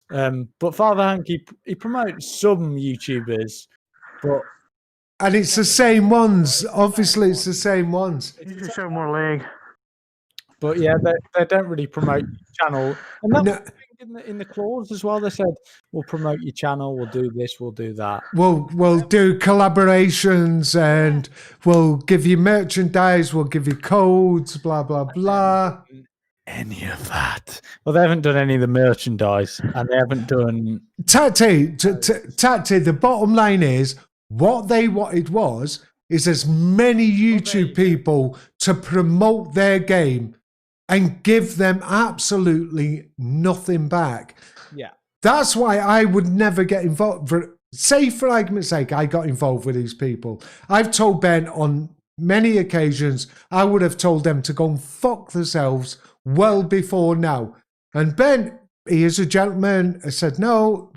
But Father Hank, he promotes some YouTubers, but. And it's the same ones. Obviously, it's the same ones. You should show more leg. But yeah, they don't really promote your channel. And that was in the clause as well. They said, we'll promote your channel, we'll do this, we'll do that. We'll do collaborations and we'll give you merchandise, we'll give you codes, blah, blah, blah. Any of that. Well, they haven't done any of the merchandise and they haven't done... Tati, the bottom line is, what they wanted is as many YouTube people to promote their game and give them absolutely nothing back. Yeah. That's why I would never get involved. Say, for argument's sake, I got involved with these people. I've told Ben on many occasions, I would have told them to go and fuck themselves well before now. And Ben, he is a gentleman, I said, no,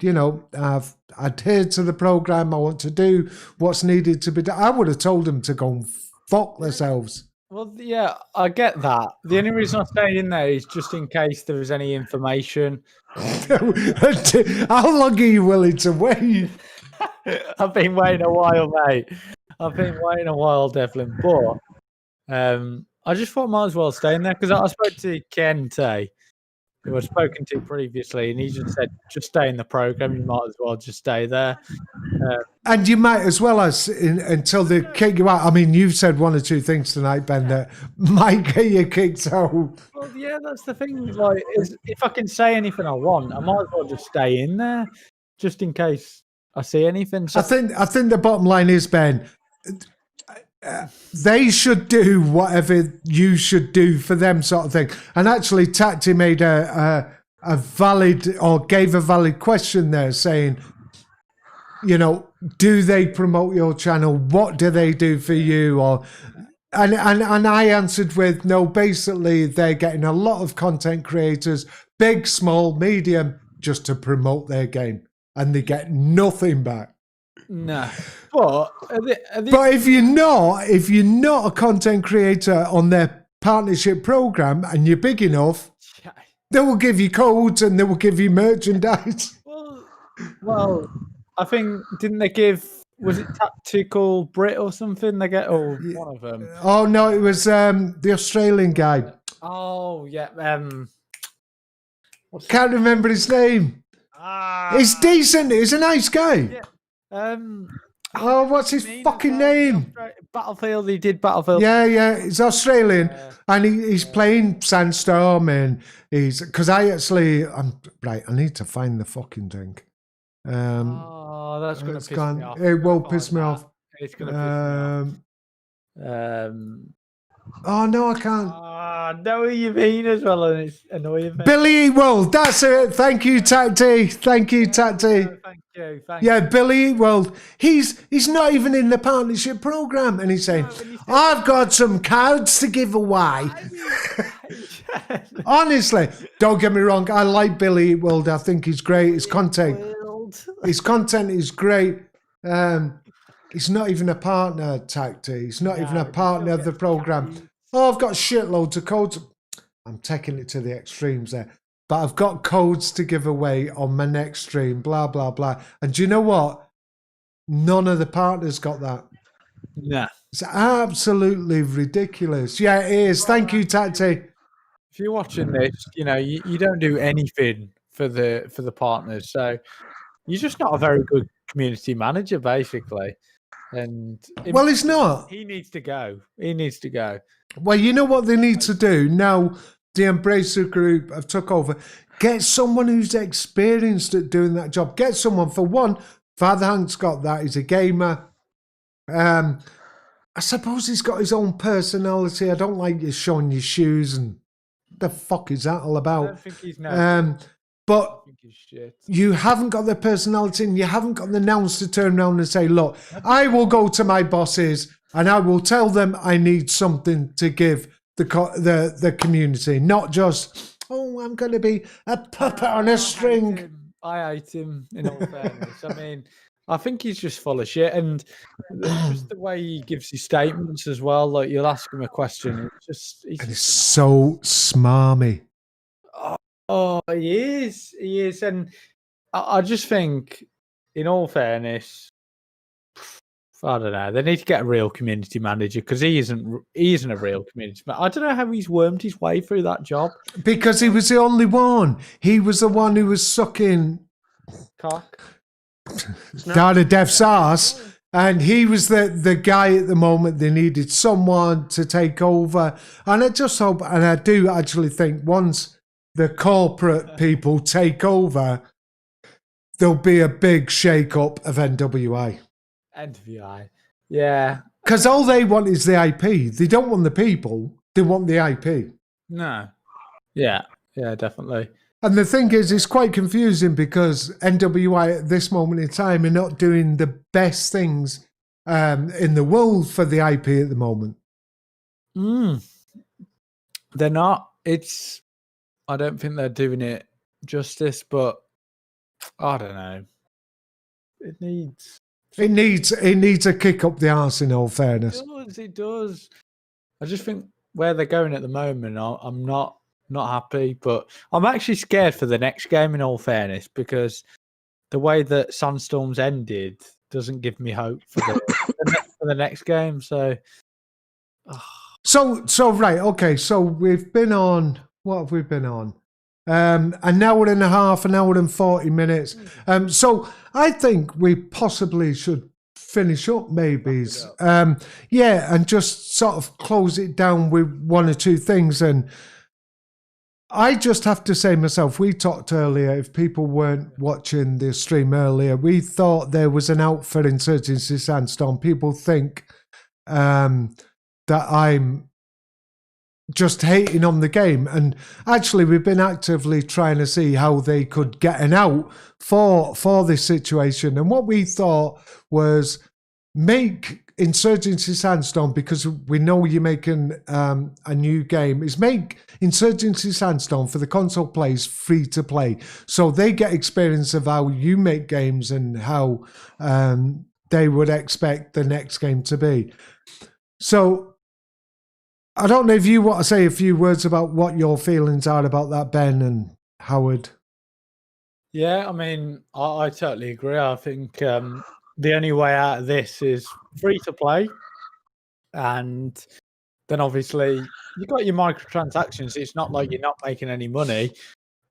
I've adhered to the program. I want to do what's needed to be done. I would have told them to go and fuck themselves. Well, yeah, I get that. The only reason I stayed in there is just in case there was any information. How long are you willing to wait? I've been waiting a while, mate. I've been waiting a while, Devlin. But I just thought I might as well stay in there because I spoke to Kente, who I've spoken to previously, and he just said, just stay in the program. You might as well just stay there. And you might as well as until they kick you out. I mean, you've said one or two things tonight, Ben, that might get you kicked out. Well, yeah, that's the thing. Like, if I can say anything I want, I might as well just stay in there, just in case I see anything. So- I think the bottom line is, Ben, they should do whatever you should do for them, sort of thing. And actually, Tati made a valid or gave a valid question there, saying, do they promote your channel? What do they do for you? And I answered with no. Basically, they're getting a lot of content creators, big, small, medium, just to promote their game, and they get nothing back. No, but if you're not a content creator on their partnership program and you're big enough, they will give you codes and they will give you merchandise. Well, I think didn't they give? Was it Tactical Brit or something? They get one of them. Oh no, it was the Australian guy. Oh yeah. Can't remember his name. He's decent. He's a nice guy. Yeah. What's his fucking name? Battlefield. He did Battlefield. Yeah. He's Australian, and he's playing Sandstorm, and because I'm right. I need to find the fucking thing. That's gonna piss me off. It will piss me off. It's gonna piss me off. Oh no, I can't. I know what you mean as well, and it's annoying. Billy Eatworld, that's it. Thank you, Tati. Thank you. Thank you. Yeah, Billy Eatworld. He's not even in the partnership program, and he's saying, "I've got some cards to give away." Honestly, don't get me wrong. I like Billy Eatworld. I think he's great. His content is great. He's not even a partner, Tacti. He's not even a partner of the program. Oh, I've got shitloads of codes. I'm taking it to the extremes there. But I've got codes to give away on my next stream, blah, blah, blah. And do you know what? None of the partners got that. Nah. It's absolutely ridiculous. Yeah, it is. Thank you, Tati. If you're watching this, you don't do anything for the partners, so you're just not a very good community manager, basically. And Well, it's not. He needs to go. He needs to go. Well, you know what they need to do now? The Embracer Group have took over. Get someone who's experienced at doing that job. Get someone, for one, Father Hank's got that. He's a gamer. I suppose he's got his own personality. I don't like you showing your shoes and the fuck is that all about? I don't think he's no. But I think he's shit. you haven't got the personality and you haven't got the nouns to turn around and say, look, I will go to my bosses and I will tell them I need something to give the community, not just, oh, I'm going to be a puppet on a string. I hate him, in all fairness. I mean, I think he's just full of shit, and just the way he gives his statements as well. Like, you'll ask him a question, he's so smarmy. Oh, he is, and I just think, in all fairness, I don't know. They need to get a real community manager because he isn't a real community manager. I don't know how he's wormed his way through that job. Because he was the only one. He was the one who was sucking cock down a deaf's ass, and he was the guy at the moment. They needed someone to take over, and I just hope, and I do actually think once the corporate people take over, there'll be a big shake-up of NWA. NWA, yeah. Because all they want is the IP. They don't want the people. They want the IP. No. Yeah, definitely. And the thing is, it's quite confusing because NWA at this moment in time are not doing the best things in the world for the IP at the moment. They're not. I don't think they're doing it justice, but I don't know. It needs a kick up the arse, in all fairness. It does. I just think where they're going at the moment, I'm not happy, but I'm actually scared for the next game, in all fairness, because the way that Sandstorms ended doesn't give me hope for the next game. So right, okay. So we've been on. What have we been on? An hour and a half, an hour and 40 minutes. So I think we possibly should finish up, maybe. And just sort of close it down with one or two things. And I just have to say myself, we talked earlier, if people weren't watching the stream earlier, we thought there was an out for Insurgency Sandstorm. People think that I'm just hating on the game, and actually we've been actively trying to see how they could get an out for this situation. And what we thought was make Insurgency Sandstorm, because we know you're making a new game, is make Insurgency Sandstorm for the console players free to play, so they get experience of how you make games and how they would expect the next game to be. So I don't know if you want to say a few words about what your feelings are about that, Ben and Howard. Yeah, I mean, I totally agree. I think the only way out of this is free to play. And then obviously you've got your microtransactions. It's not like you're not making any money,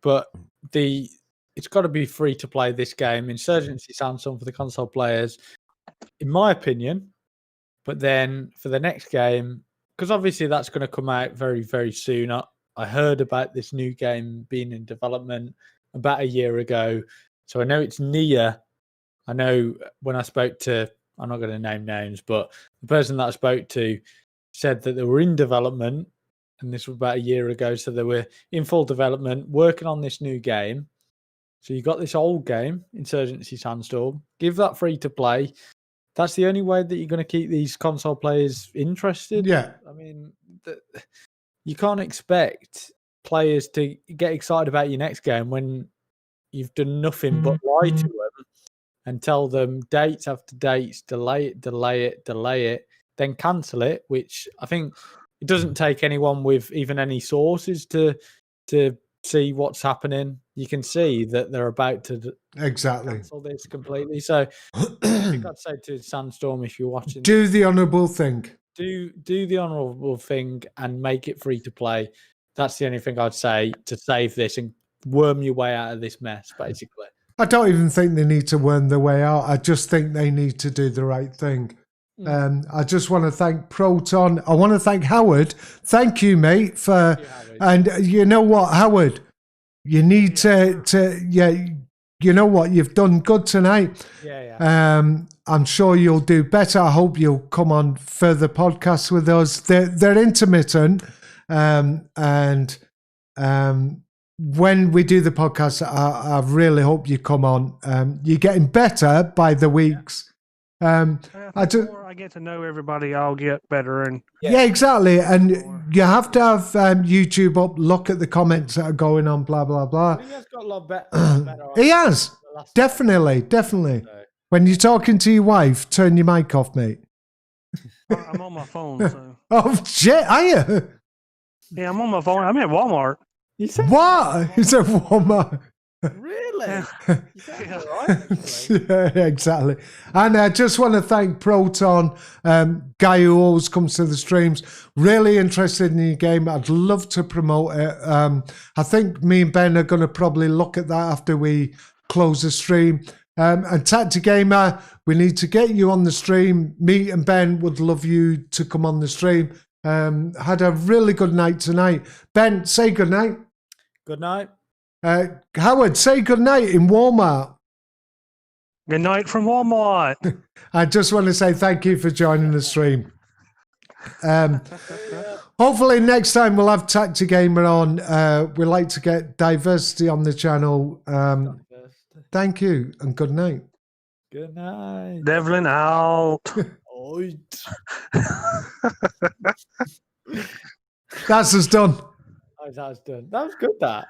but it's got to be free to play this game. Insurgency Sandstorm for the console players, in my opinion. But then for the next game, because obviously that's going to come out very, very soon. I heard about this new game being in development about a year ago. So I know it's near. I know when I spoke to, I'm not going to name names, but the person that I spoke to said that they were in development, and this was about a year ago. So they were in full development, working on this new game. So you got this old game, Insurgency Sandstorm, give that free to play. That's the only way that you're going to keep these console players interested. Yeah. I mean, you can't expect players to get excited about your next game when you've done nothing but lie to them and tell them dates after dates, delay it, then cancel it, which I think it doesn't take anyone with even any sources to see what's happening. you can see that they're about to Exactly. cancel this completely. So I think I'd say to Sandstorm, if you're watching, Do the honourable thing. do the honourable thing and make it free to play. That's the only thing I'd say to save this and worm your way out of this mess, basically. I don't even think they need to worm their way out. I just think they need to do the right thing. I just want to thank Proton. I want to thank Howard. Thank you, mate, for. And you know what, Howard, you need to. You know what, you've done good tonight. Yeah. I'm sure you'll do better. I hope you'll come on further podcasts with us. They're intermittent, and when we do the podcast, I really hope you come on. You're getting better by the weeks. The more I get to know everybody, I'll get better. And yeah, exactly. And you have to have YouTube up, look at the comments that are going on, blah, blah, blah. He has got a lot better. He has. Definitely. When you're talking to your wife, turn your mic off, mate. I'm on my phone. So. Oh, shit, are you? Yeah, I'm on my phone. I'm at Walmart. You said what? It's a Walmart. Really? Yeah. Right, Yeah, exactly. And I just want to thank Proton, guy who always comes to the streams. Really interested in your game. I'd love to promote it. I think me and Ben are going to probably look at that after we close the stream. And Tactic Gamer, we need to get you on the stream. Me and Ben would love you to come on the stream. Had a really good night tonight. Ben, say good night. Good night. Howard, say good night in Walmart. Good night from Walmart. I just want to say thank you for joining the stream. Hopefully next time we'll have Tactic Gamer on. We like to get diversity on the channel. Thank you and good night. Good night. Devlin out. That's us done. That was done. That was good, that.